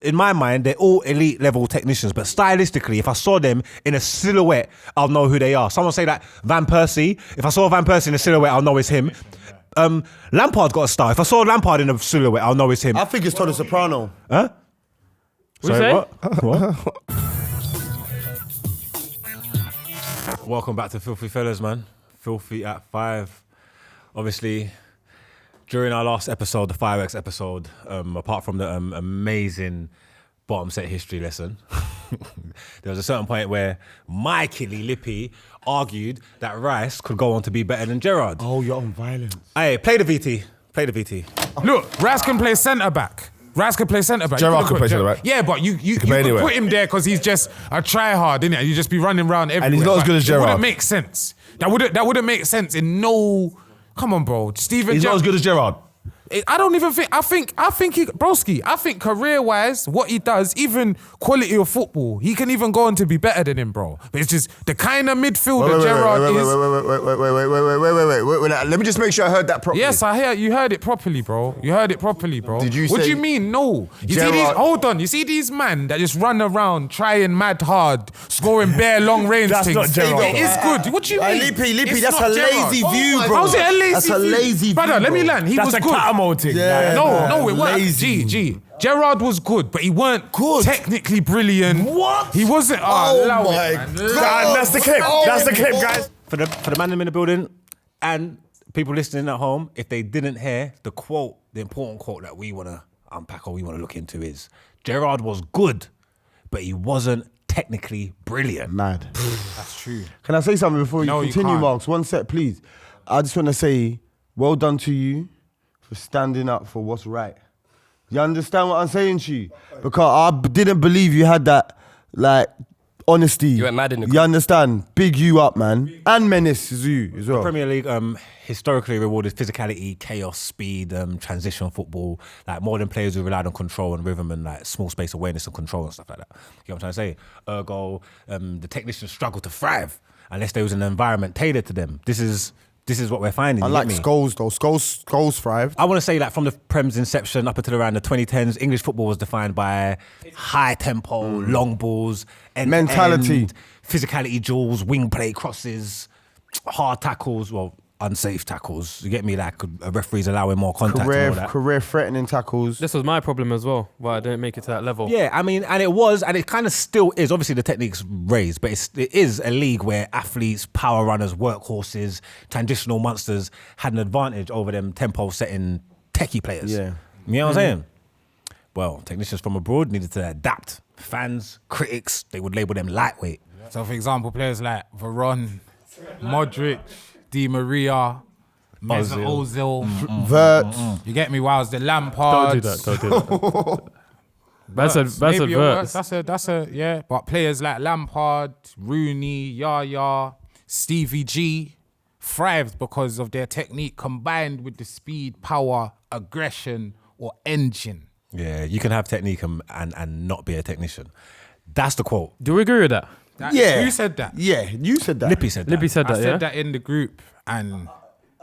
in my mind, they're all elite level technicians, but stylistically, if I saw them in a silhouette, I'll know who they are. Someone say that Van Persie. If I saw Van Persie in a silhouette, I'll know it's him. Lampard's got a style. If I saw Lampard in a silhouette, I'll know it's him. I think it's Tony Soprano. Huh? Sorry, what? Welcome back to Filthy Fellas, man. Filthy at 5. Obviously, during our last episode, the Fireworks episode, apart from the amazing bottom set history lesson, there was a certain point where my killie Lippy argued that Rice could go on to be better than Gerrard. Oh, you're on violence. Hey, play the VT. Play the VT. Look, Rice can play centre-back. Rice can play centre-back. Gerrard can play centre-back. Yeah, but you could put him there because he's just a try-hard, innit? You just be running around everywhere. And he's not as good as Gerrard. That wouldn't make sense. That wouldn't make sense in no... Come on, bro. He's not as good as Gerrard. I don't even think, I think he, broski, I think career-wise, what he does, even quality of football, he can even go on to be better than him, bro. But it's just the kind of midfielder Gerrard is. Wait. Let me just make sure I heard that properly. Yes, you heard it properly, bro. You heard it properly, bro. Did you What say do you mean, no? You see these, hold on, you see these man that just run around, trying mad hard, scoring bare long range That's things. not Gerrard, It is good. What do you mean? Lippy, It's that's not a lazy Gerrard. view, bro. How's it a lazy view? That's a lazy view, Brother, let me bro. land. He That's was a good. Catamo thing. Yeah. No, it wasn't. Lazy. G. Gerrard was good, but he weren't Good. technically brilliant. What? He wasn't. Oh allow my it, man. God. That's the clip. That's the clip, guys. For the MANDEM in the building and people listening at home, if they didn't hear the quote, the important quote that we want to unpack or we want to look into is, Gerrard was good, but he wasn't technically brilliant. Mad. That's true. Can I say something before you No, you continue, can't. Marks? One sec, please. I just want to say, well done to you for standing up for what's right. You understand what I'm saying to you? Because I didn't believe you had that, like, honesty. You went mad in the You understand? Big you up, man. And menace you as well. Premier League historically rewarded physicality, chaos, speed, transition football, like modern players who relied on control and rhythm and like small space awareness and control and stuff like that. You know what I'm trying to say? Ergo, the technicians struggle to thrive unless there was an environment tailored to them. This is what we're finding. I you like get me? Scholes, though. Scholes thrived. I want to say that from the Prem's inception up until around the 2010s, English football was defined by high tempo, long balls, Mentality. physicality, duels, wing play, crosses, hard tackles, well, unsafe tackles. You get me? Like a referee's allowing more contact and all that. Career threatening tackles. This was my problem as well, why I didn't make it to that level. Yeah, I mean, and it was, and it kind of still is. Obviously, the technique's raised, but it is a league where athletes, power runners, workhorses, transitional monsters had an advantage over them tempo-setting techie players. Yeah. You know what I'm saying? Well, technicians from abroad needed to adapt. Fans, critics, they would label them lightweight. So, for example, players like Varane, Modric, Di Maria, Mesut Ozil. Vert. You get me? Whilst the Lampard. Don't do that. That's a verse. That's a yeah. But players like Lampard, Rooney, Yaya, Stevie G thrived because of their technique combined with the speed, power, aggression, or engine. Yeah, you can have technique and not be a technician. That's the quote. Do we agree with that? Yeah. Who said that? Yeah, you said that. Lippy said that. Lippy said I that, said yeah? that in the group, and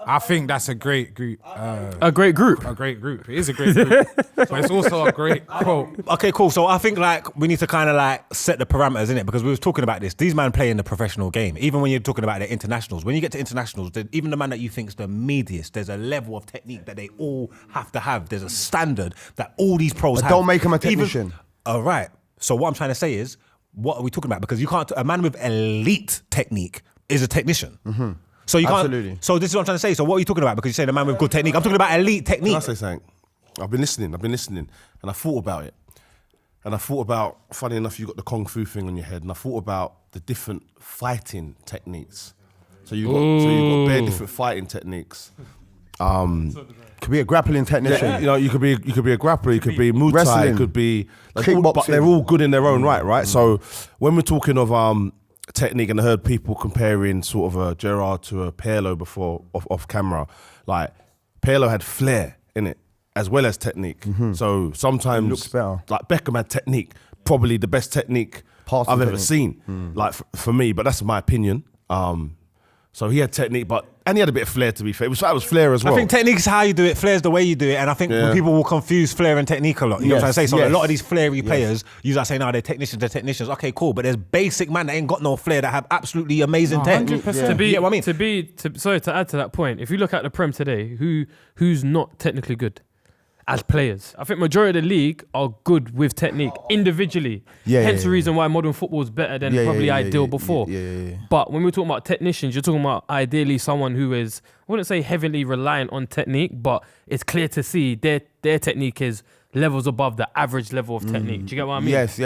I think that's a great group. A great group. A great group. It is a great group, but it's also a great quote. Okay, cool. So I think like we need to kind of like set the parameters in it because we was talking about this. These men play in the professional game. Even when you're talking about the internationals, when you get to internationals, even the man that you think's the meatiest, there's a level of technique that they all have to have. There's a standard that all these pros have. Don't make him a technician. All right. So what I'm trying to say is, what are we talking about? Because you can't. A man with elite technique is a technician. Mm-hmm. So you can't. Absolutely. So this is what I'm trying to say. So what are you talking about? Because you say the man with good technique. I'm talking about elite technique. Can I say something? I've been listening, and I thought about it. And I thought about, funny enough, you got the Kung Fu thing on your head, and I thought about the different fighting techniques. So you got bare different fighting techniques. Could be a grappling technician. Yeah, you know, you could be a grappler, you could be Muay Thai, Wrestling. it could be Kickboxing. but they're all good in their own right? So when we're talking of technique, and I heard people comparing sort of a Gerrard to a Pirlo before off camera, like Pirlo had flair in it as well as technique. Mm-hmm. So sometimes looks better. Like Beckham had technique, probably the best technique Passing I've ever technique. seen. Like for me, but that's my opinion. So he had technique, and he had a bit of flair, to be fair. That was flair as well. I think technique is how you do it, flair is the way you do it, and I think people will confuse flair and technique a lot. You know what I'm saying? So a lot of these flairy players, you start saying, they're technicians. Okay, cool, but there's basic man that ain't got no flair that have absolutely amazing technique. 100%. To be, you get what I mean? Sorry, to add to that point, if you look at the Prem today, who's not technically good as players? I think majority of the league are good with technique individually. Hence the reason why modern football is better than probably ideal before. But when we're talking about technicians, you're talking about ideally someone who is, I wouldn't say heavily reliant on technique, but it's clear to see their technique is levels above the average level of technique. Do you get what I mean? Yes.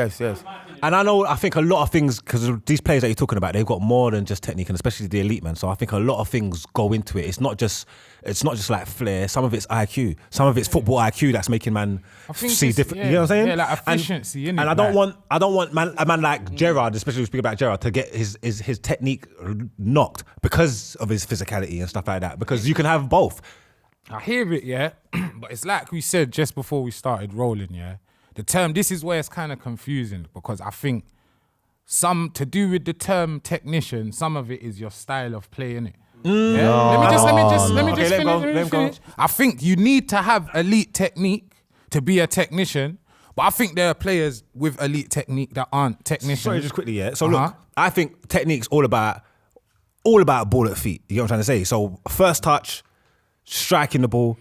And I think a lot of things, because these players that you're talking about, they've got more than just technique, and especially the elite man. So I think a lot of things go into it. It's not just like flair. Some of it's IQ. Some of it's football IQ that's making man see different. You know what I'm saying? Yeah, like efficiency. And I don't want a man like Gerrard, especially speaking about Gerrard, to get his technique knocked because of his physicality and stuff like that. Because you can have both. I hear it, yeah, but it's like we said just before we started rolling, yeah. The term, this is where it's kind of confusing, because I think to do with the term technician, some of it is your style of play, innit? Yeah? Let me just finish. I think you need to have elite technique to be a technician, but I think there are players with elite technique that aren't technicians. Sorry, just quickly, yeah. So look, I think technique's all about ball at feet. You get what I'm trying to say? So first touch, striking the ball,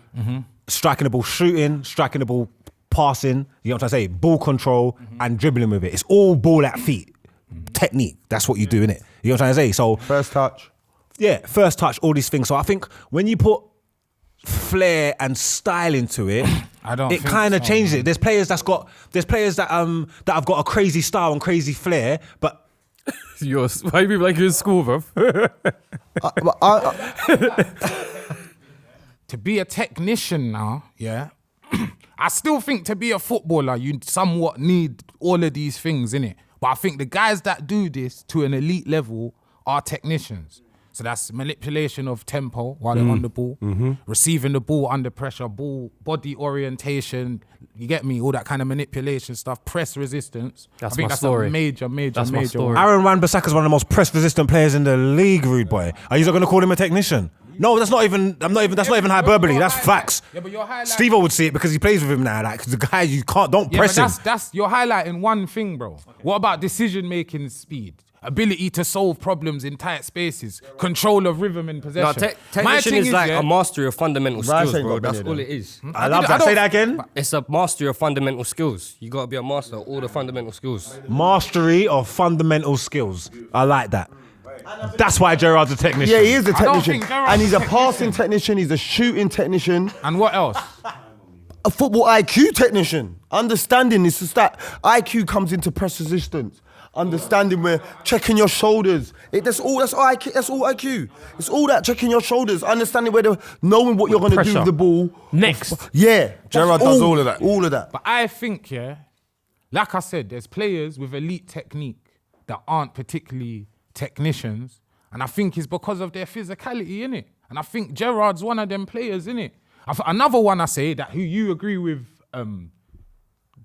shooting, striking the ball, passing, you know what I'm trying to say? Ball control and dribbling with it. It's all ball at feet. Technique. That's what you do, innit? You know what I'm trying to say? So First touch. Yeah, first touch, all these things. So I think when you put flair and style into it, it kind of changes it. There's players that have got a crazy style and crazy flair, but why you like you're in school, bro? To be a technician now, yeah, I still think to be a footballer, you somewhat need all of these things, innit? But I think the guys that do this to an elite level are technicians. So that's manipulation of tempo while they're on the ball, receiving the ball under pressure, body orientation, you get me? All that kind of manipulation stuff, press resistance. That's I think my that's story. a major That's my story. Aaron Wan-Bissaka's one of the most press-resistant players in the league, rude boy. Are you going to call him a technician? No, that's not even hyperbole. That's facts. Yeah, but you're Steve would see it because he plays with him now. Like the guy, don't press him. That's you're highlighting one thing, bro. What about decision-making speed? Ability to solve problems in tight spaces, control of rhythm and possession. No, technician is like a mastery of fundamental skills, bro. That's all it is. I love that. Say that again. It's a mastery of fundamental skills. You got to be a master of all the fundamental skills. Mastery of fundamental skills. I like that. That's why Gerrard's a technician. Yeah, he is a technician. Gerrard's And he's a a passing technician, he's a shooting technician. And what else? A football IQ technician. Understanding is just that IQ comes into press resistance. Understanding where checking your shoulders. That's all IQ. That's all IQ. It's all that checking your shoulders, understanding knowing what you're gonna do with the ball. Next. Yeah. Gerrard does all of that. All of that. But I think, yeah, like I said, there's players with elite technique that aren't particularly technicians, and I think it's because of their physicality, innit? And I think Gerrard's one of them players, innit? Another one I say that who you agree with,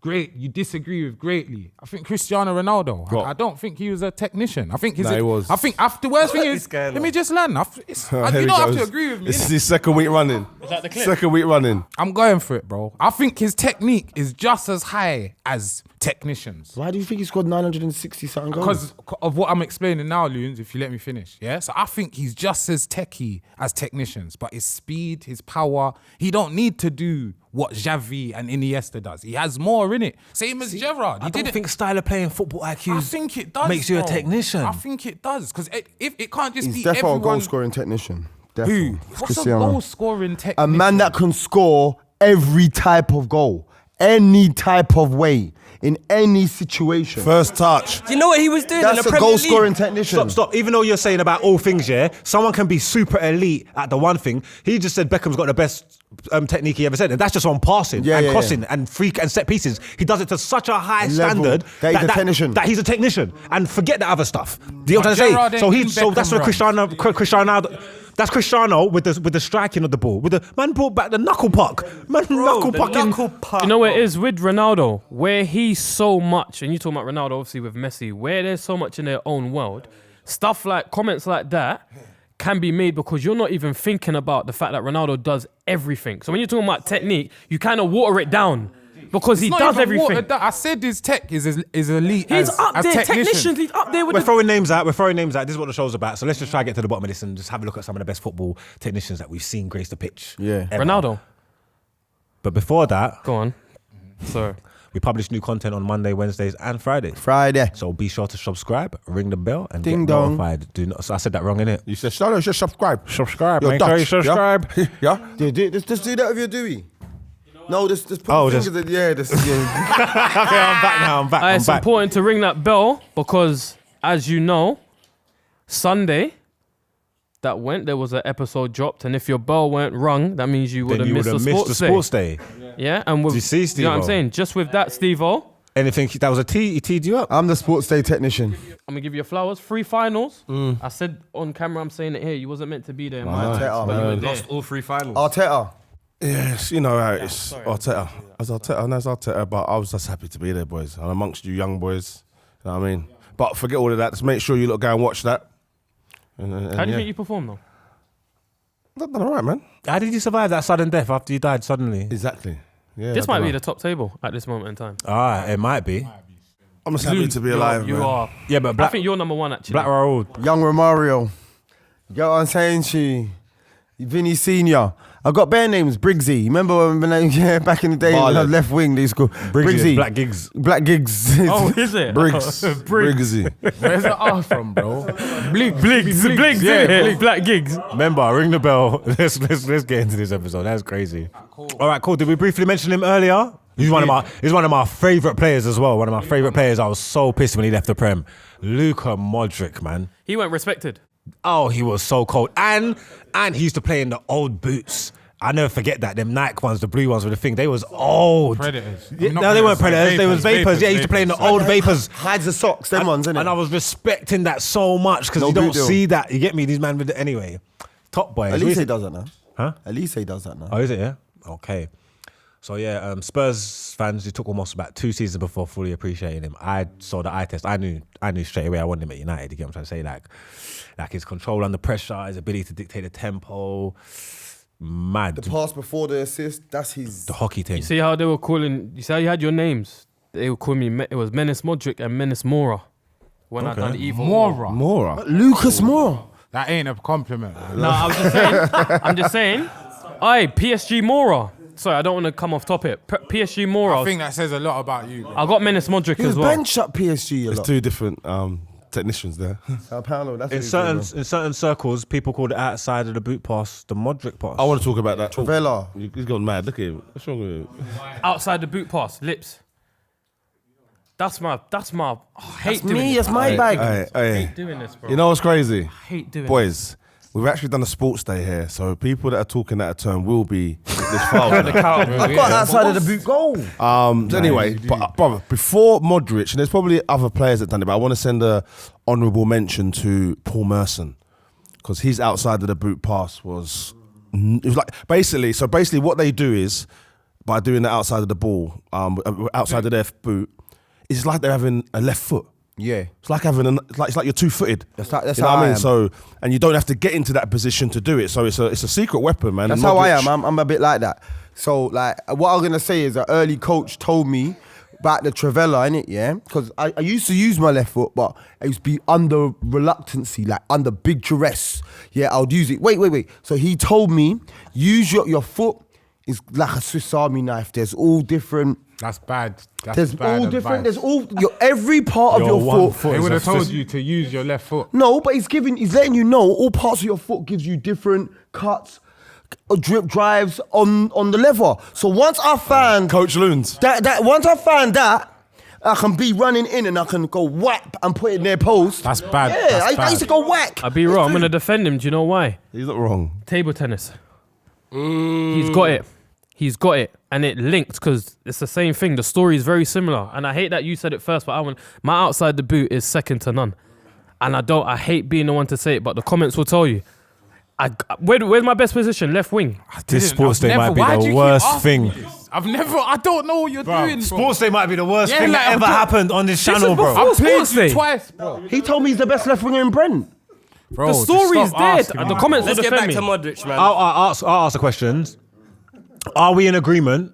you disagree with greatly. I think Cristiano Ronaldo. I don't think he was a technician. I think he was. I think after the worst thing is, let me just learn. You don't have to agree with me. It's his second week running. Is that the clip? Second week running. I'm going for it, bro. I think his technique is just as high as technicians. Why do you think he scored 960 something goals? Because of what I'm explaining now, Loons, if you let me finish. Yeah. So I think he's just as techie as technicians, but his speed, his power, he don't need to do what Xavi and Iniesta does. He has more in it. Same as Gerrard. I don't think style of playing football IQ I think it does, makes you a bro. technician. I think it does. Because if it can't just He's be definitely a everyone... goal scoring technician. Who? Definitely. What's a Cristiano. goal scoring technician? A man that can score every type of goal, any type of way, in any situation. First touch. Do you know what he was doing in That's the a Premier goal League? scoring technician. Stop. Even though you're saying about all things, yeah, someone can be super elite at the one thing. He just said Beckham's got the best technique he ever said, and that's just on passing and crossing and freak and set pieces. He does it to such a high standard that he's a technician. That he's a technician, and forget the other stuff. Do you know what I'm Gerrard saying? ain't So in that's what Beckham Cristiano. That's Cristiano with the striking of the ball. With the man brought back the knuckle puck. Knuckle pucking. You know what it is with Ronaldo, where he's so much, and you talking about Ronaldo obviously with Messi, where there's so much in their own world, stuff like comments like that can be made because you're not even thinking about the fact that Ronaldo does everything. So when you're talking about technique, you kind of water it down because he It's not does even everything. watered down. I said his tech is elite. He's as, up as there, technician. technicians. He's up there with We're the... throwing names out. This is what the show's about. So let's just try to get to the bottom of this and just have a look at some of the best football technicians that we've seen grace the pitch. Yeah. ever. Ronaldo. But before that, Go on. Sorry. we publish new content on Monday, Wednesdays, and Fridays. Friday. So be sure to subscribe, ring the bell, and Ding get dong. notified. Do not. So I said that wrong, innit? You said, no, just subscribe. Subscribe, You're make Dutch, sure you subscribe. Yeah? Just do that with your Dewey. No, just put Oh, the just- fingers in the air. Okay, I'm back now. I'm back. I'm It's back. important to ring that bell because, as you know, Sunday there was an episode dropped, and if your bell weren't rung, that means you would Then have you would missed have the missed sports the day. sports day. Yeah, and with, Did you see, you know what I'm Steve-O? saying? Just with that, Steve-O, Anything that was a tee? He teed you up. I'm the sports day technician. I'm gonna give you your flowers. 3 finals. I said on camera, I'm saying it here. You wasn't meant to be there, man. Arteta, But you were man. there. Lost all 3 finals. Arteta. Yes, you know how it's Arteta. As Arteta, but I was just happy to be there, boys. And amongst you young boys, you know what I mean? But forget all of that. Just make sure you go and watch that. And How do you think you performed though? I've done all right, man. How did you survive that sudden death after you died suddenly? Exactly. Yeah, This I might dunno. be the top table at this moment in time. It might be. I'm just happy to be alive, You man. are. Yeah, but I Black, think you're number one actually. Black Raoul. Young Romario. You get what I'm saying to you? Vinny Senior. I got bare names. Briggsy. Remember when back in the day when I had left wing, they used to call Briggsy. Black Gigs. Black Gigs. Oh, is it? Briggs. Briggsy. Where's the R from, bro? Bligs, yeah, Black Gigs. Remember, ring the bell. Let's get into this episode. That's crazy. All right, cool. Did we briefly mention him earlier? He's one of my favorite players as well. One of my favorite players. I was so pissed when he left the Prem. Luka Modric, man. He went respected. Oh, he was so cold. And he used to play in the old boots. I never forget that. Them Nike ones, the blue ones with the thing. They was old. Predators. Yeah, Not no, they weren't predators. They was Vapors, vapors. Yeah, he used to play in the old vapors. Hides the socks, them ones, innit? And I was respecting that so much because No you don't boot deal. see that. You get me? These man with it anyway. Top boy. Elise does that now. Huh? Elise does that now. Oh, is it? Yeah. Okay. So yeah, Spurs fans, it took almost about 2 seasons before fully appreciating him. I saw the eye test. I knew straight away I wanted him at United. You get what I'm trying to say? Like his control under pressure, his ability to dictate the tempo. Mad. The pass before the assist, that's his. The hockey thing. You see how they were calling? You see how you had your names? They were calling me. It was Menace Modric and Menace Mora. When I done evil. Mora. Lucas Moore. That ain't a compliment. No, I'm just saying. Aye, PSG Mora. Sorry, I don't want to come off topic. PSG Mora. I think that says a lot about you, bro. I got Menace Modric He was as well. bench at PSG a There's lot. 2 different technicians there. Sao Paulo, that's In what he's certain circles, people call it outside of the boot pass, the Modric pass. I want to talk about that. doing. Vela. He's gone mad. Look at him. What's wrong with him? Outside the boot pass, lips. That's my. I hate doing Me, this. that's my bag. Hey, hate doing this, bro. you know what's crazy? I hate doing Boys, we've actually done a sports day here, so people that are talking out of turn will be this foul. Got outside of the boot goal. Anyway, but brother, before Modric, and there's probably other players that done it, but I want to send a honourable mention to Paul Merson because his outside of the boot pass was like basically what they do is by doing the outside of the ball, outside of their boot, it's like they're having a left foot. Yeah. It's like having it's like you're 2-footed. That's you know how what I I mean. am. So and you don't have to get into that position to do it. So it's a secret weapon, man. That's And how I Modric- am. I'm a bit like that. So, like, what I'm going to say is an early coach told me about the Trivela, innit, yeah? Because I used to use my left foot, but I used to be under reluctancy, like under big duress. Yeah, I would use it. Wait. So he told me, use your foot is like a Swiss Army knife. There's all different... That's bad. There's all different. There's all every part of your foot. They would have told you to use your left foot. No, but he's letting you know all parts of your foot gives you different cuts, drip drives on the lever. So once I found Coach Loons. once I found that, I can be running in and I can go whack and put it in their post. That's bad. Yeah, That's I used to go whack. I'll be wrong. I'm gonna defend him. Do you know why? He's not wrong. Table tennis. He's got it. He's got it, and it linked because it's the same thing. The story is very similar, and I hate that you said it first. But my outside the boot is second to none, and I hate being the one to say it, but the comments will tell you. Where's my best position? Left wing. This sports day might be Why do the you keep worst asking thing. me this? I don't know what you're doing, bro. Sports day might be the worst Yeah, thing like, that ever I'm happened on this channel, is bro. before- I've played Sports you day. twice, bro. He told me he's the best left winger in Brent. Bro, The just story's stop there. asking The me. comments Let's will get back defend to me. Modric, man. I'll ask the questions. Are we in agreement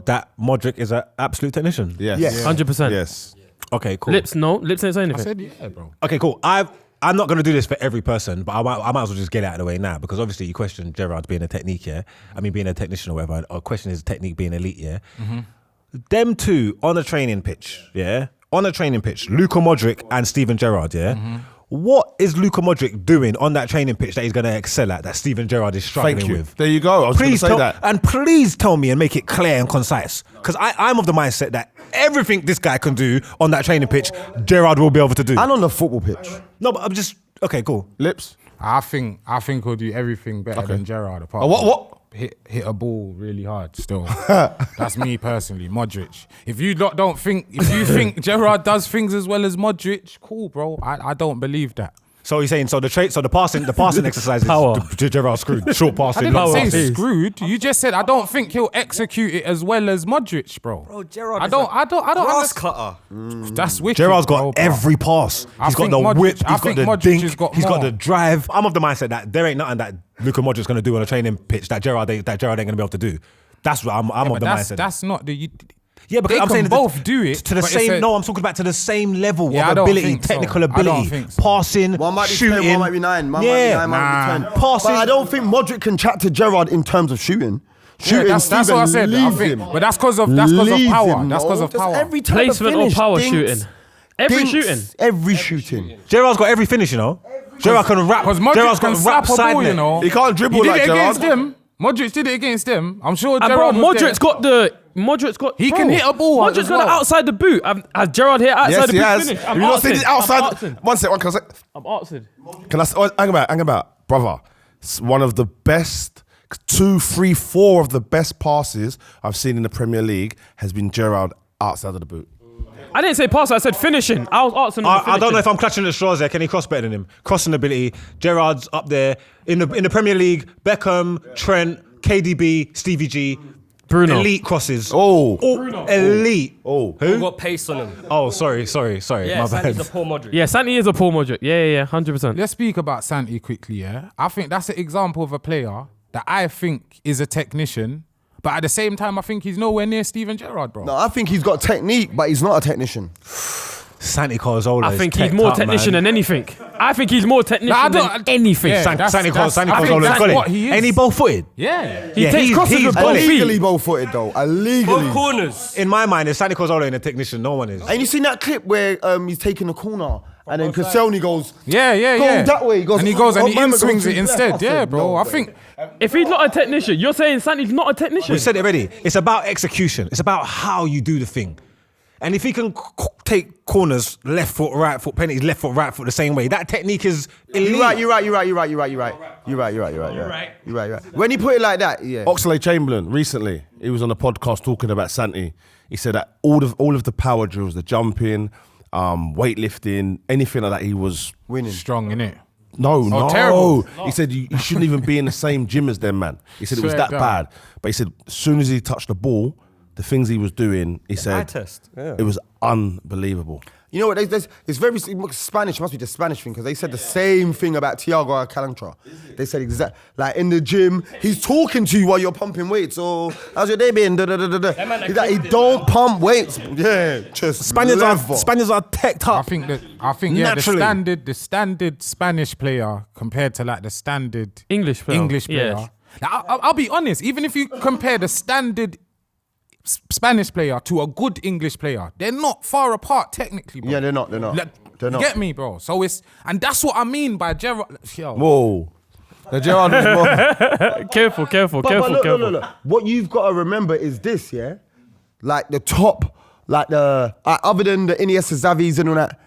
that Modric is an absolute technician? Yes. Yes. 100%. Yes. Okay, cool. Lips, no. Lips ain't saying I anything. said yeah, bro. Okay, cool. I'm not going to do this for every person, but I might as well just get it out of the way now, because obviously you question Gerrard being a technique, yeah? I mean, being a technician or whatever, or question his technique being elite, yeah? Them two on a training pitch, yeah? On a training pitch, Luka Modric and Steven Gerrard, yeah? What is Luka Modric doing on that training pitch that he's going to excel at that Steven Gerrard is struggling Thank you. with? There you go. I was going to Please say tell, that. and please tell me and make it clear and concise, because I'm of the mindset that everything this guy can do on that training pitch, Gerrard will be able to do. And on the football pitch. No, but I'm just okay, cool. Lips. I think he'll do everything better than Gerrard. Apart Oh, what? hit a ball really hard still. That's me personally. Modric. If you don't think, if you think Gerrard does things as well as Modric, cool, bro. I don't believe that. So you're saying the passing exercise Power. is Gerrard screwed. Short I passing, didn't long say passing. screwed. You just said I don't think he'll execute it as well as Modric, bro. Bro, Gerrard I is don't grass understand. cutter. That's wicked. Gerrard's got bro, but every pass. I He's got think the Modric- whip. I He's got think the Modric dink. has got He's got more. the drive. I'm of the mindset that there ain't nothing that Luka Modric's going to do on a training pitch that Gerrard ain't going to be able to do. That's what I'm of But the mindset. that's not the. Yeah, because They I'm can saying both do it, to the but it's same. a- No, I'm talking about to the same level Yeah, I of don't ability, think so. technical I don't ability, think so. passing, One might be shooting. 10, one might be 9. One might be 9, one might be 10. Passing. But I don't think Modric can chat to Gerrard in terms of shooting. Shooting, that's what I said. I leave think, him. but that's because of Leave power. him, That's no. because of Just power. Every type Placement of or finish, power dinks, shooting? Every dinks, shooting. Every shooting. Gerrard's got every finish, you know. Gerrard can rap. Because Modric Gerrard's can got slap rap a side ball, you net. know. He can't dribble He did like it against Gerrard. them. Modric did it against them. I'm sure And bro, Gerrard was there. Modric's got. He bro, can hit a ball Modric's as got it well. outside the boot. Has Gerrard hit outside Yes, the he boot has. finish? Have you not seen it outside? One second. I'm answered. Can I? Hang about, brother. It's one of the best, 2, 3, 4 of the best passes I've seen in the Premier League has been Gerrard outside of the boot. I didn't say pass. I said finishing. I was asking. I don't know if I'm clutching at straws there. Can he cross better than him? Crossing ability. Gerrard's up there in the Premier League. Beckham, Trent, KDB, Stevie G. Bruno. Elite crosses. Oh. Elite. Oh. Who got pace on him? Oh, sorry. Yeah, My Santi's bad. a poor Modric. Yeah, Santi is a poor Modric. Yeah, 100%. Let's speak about Santi quickly, yeah? I think that's an example of a player that I think is a technician, but at the same time, I think he's nowhere near Steven Gerrard, bro. No, I think he's got technique, but he's not a technician. Santi Cazorla. I is think he's teched more up, technician man. than anything. I think he's more technician than anything. Yeah, Santi that's- I think Cazorla's that's got what it. he is. Ain't he both-footed? Yeah. He Yeah, takes crosses he's with got both it. feet. Illegally both-footed though. Illegally. Both corners. In my mind, is Santi Cazorla a technician? No one is. And you seen that clip where he's taking the corner and then Koscielny goes, Yeah. Go that way. He goes, and he goes and he man, in-swings goes it to instead. left. Yeah, I bro. said, I no think way. If he's not a technician, you're saying Santi's not a technician. We said it already. It's about execution. It's about how you do the thing. And if he can take corners, left foot, right foot, penalties, left foot, right foot the same way, that technique is elite. You're right. When you put it like that, yeah. Oxlade-Chamberlain recently, he was on a podcast talking about Santi. He said that all of the power drills, the jumping, weightlifting, anything like that, he was Winning. strong, innit? no. terrible. He said you shouldn't even be in the same gym as them, man. He said it was Swear that down. bad. But he said as soon as he touched the ball, the things he was doing, he Eye said test. Yeah. it was unbelievable. You know what? It's very Spanish. It must be the Spanish thing because they said the same thing about Thiago Alcantara. They said like in the gym, he's talking to you while you're pumping weights. Or how's your day been? He's like, he don't pump weights. Yeah, just Spaniards level. are teched I up. think yeah, Naturally. the standard Spanish player compared to like the standard English player. player. Now, I'll be honest. Even if you compare the standard Spanish player to a good English player, they're not far apart technically, bro. Yeah, they're not. Like, They're not. Get me, bro. So and that's what I mean by Gerrard. Yo, Whoa. The Gerrard was more. Careful. But look. What you've got to remember is this, yeah? Like the top, like the, other than the Iniesta, Xavis and all that,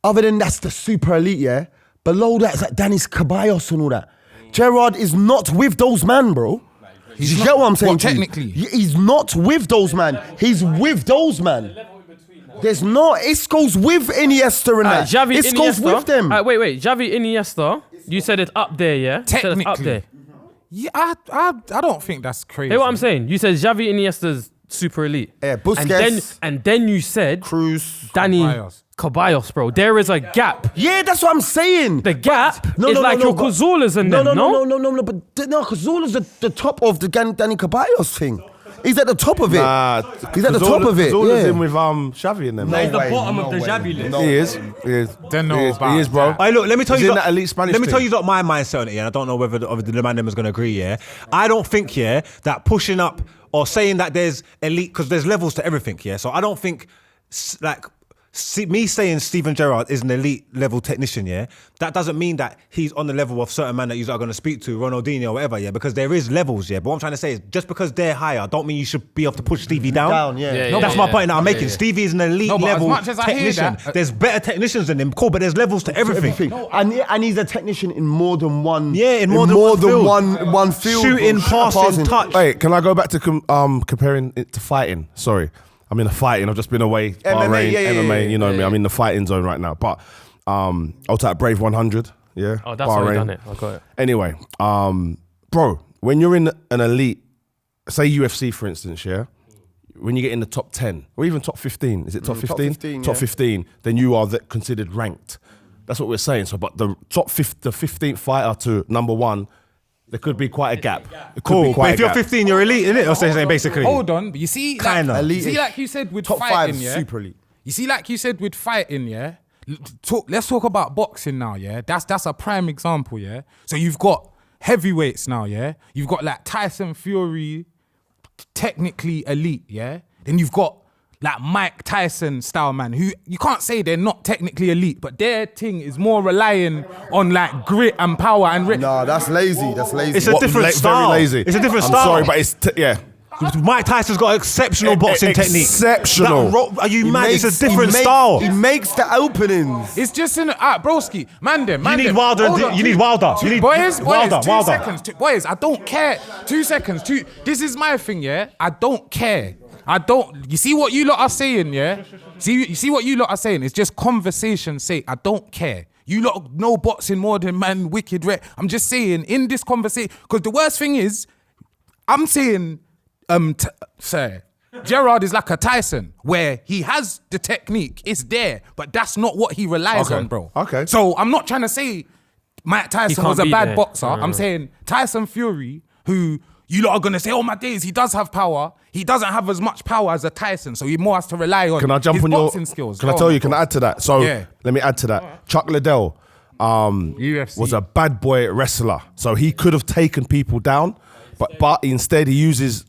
other than that's the super elite, yeah? Below that is like Danis Ceballos and all that. Gerrard is not with those man, bro. He's you not- get what I'm saying? what, to you? technically? He's not with those man. He's with those man. There's not, Isco's with Iniesta and that. Xavi, Isco's Iniesta. with them. Wait. Xavi, Iniesta. You said it's up there, yeah? You said it's up Technically. there. Yeah, I don't think that's crazy. Hear what I'm saying? You said Xavi, Iniesta's super elite. Yeah, Busquets. And then you said Cruz. Danny Ceballos, bro. There is a gap. Yeah, that's what I'm saying. The gap No, is no, like no, your but- Cazorlas and No, them, no, but no, Cazorla's the top of the Danny Ceballos thing. He's at the top of it. He's at the top of it. Cazorla's Yeah. in with Xavi and them. He's the way, bottom no of the way. Xavi list. He is. He is. Don't know He is, about he is, bro. that. Hey, look, let me tell He's you. in that elite Spanish Let me tell team. you my mindset on it, yeah. I don't know whether the Mandem is going to agree, yeah. I don't think, yeah, that pushing up or saying that there's elite, because there's levels to everything, yeah. So I don't think, me saying Steven Gerrard is an elite level technician, yeah, that doesn't mean that he's on the level of certain men that you are going to speak to, Ronaldinho or whatever, yeah, because there is levels, yeah. But what I'm trying to say is just because they're higher, don't mean you should be able to push Stevie down. That's my point that I'm making. Stevie is an elite No, but as level much as I hear technician. that- There's better technicians than him, cool, but there's levels to everything. And he's a technician in more than one. Yeah, in more than one field. Shooting, bro. passing, touch. Hey, can I go back to comparing it to fighting? Sorry. I'm in the fighting. I've just been away. Bahrain, MMA, you know me. I'm in the fighting zone right now. But I'll take Brave 100. Yeah. Oh, that's how Bahrain. you done it. I got it. Anyway, bro, when you're in an elite, say UFC for instance, yeah, when you get in the top 10 or even top 15, is it top 15? 15, Top yeah. 15, then you are considered ranked. That's what we're saying. So, but the top 15th fighter to number 1, there could be quite a gap. It could be Cool, quite but a if you're gap. 15, you're elite, innit? Or saying basically. Hold on, but you see, Kinda. like, you see, like you said with Top fighting, 5 yeah. super elite. You see, like you said with fighting, yeah. Let's talk about boxing now, yeah. That's a prime example, yeah. So you've got heavyweights now, yeah. You've got like Tyson Fury, technically elite, yeah. Then you've got like Mike Tyson style man, who you can't say they're not technically elite, but their thing is more relying on like grit and power and No, that's lazy. That's lazy. It's a different style. Very lazy. It's a different I'm style. sorry, but it's yeah. Mike Tyson's got exceptional boxing technique. Exceptional. Are you He mad? makes- It's a different he makes- style. He makes the openings. It's just in broski, Mandem. You need Wilder. You need Wilder. You need boys, Wilder. 2 Wilder. seconds. Boys, I don't care. 2 seconds. This is my thing, yeah. I don't care. You see what you lot are saying, yeah? You see what you lot are saying? It's just conversation's sake. I don't care. You lot know boxing more than man, wicked red. I'm just saying in this conversation, because the worst thing is, I'm saying, Gerrard is like a Tyson, where he has the technique, it's there, but that's not what he relies Okay. on, bro. Okay. So I'm not trying to say Mike Tyson can't was a be bad there. boxer. I'm saying Tyson Fury, who you lot are gonna say, oh my days, he does have power. He doesn't have as much power as a Tyson, so he more has to rely on Can I jump his on your boxing skills. Can I Go tell on, you? Can bro. I add to that? So Yeah. let me add to that. Chuck Liddell UFC. was a bad boy wrestler, so he could have taken people down, but instead he uses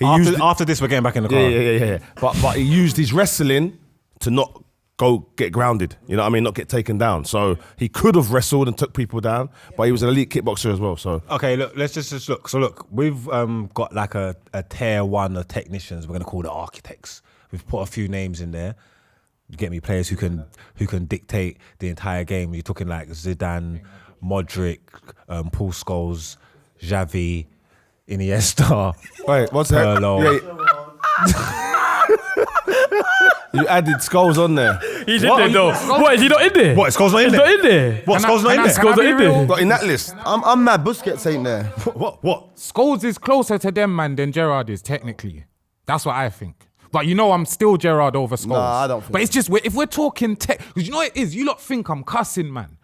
After this, we're getting back in the car. yeah. But he used his wrestling to not go get grounded. You know what I mean? Not get taken down. So he could have wrestled and took people down, but he was an elite kickboxer as well. So Okay, look, let's just look. So look, we've got like a tier 1 of technicians. We're gonna call the architects. We've put a few names in there. You get me, players who can dictate the entire game. You're talking like Zidane, Modric, Paul Scholes, Xavi, Iniesta. wait, what's that? Pirlo. You added Skulls on there. He did it though. What, is he not in there? What? Scholes not in He's there? not in there. What? Scholes not in there? Scholes not in there. Not in that list. I'm mad. Busquets ain't there. What? Scholes is closer to them, man, than Gerrard is, technically. That's what I think. But you know I'm still Gerrard over Scholes. Nah, I don't think But it's just, if we're talking tech, because you know what it is? You lot think I'm cussing, man.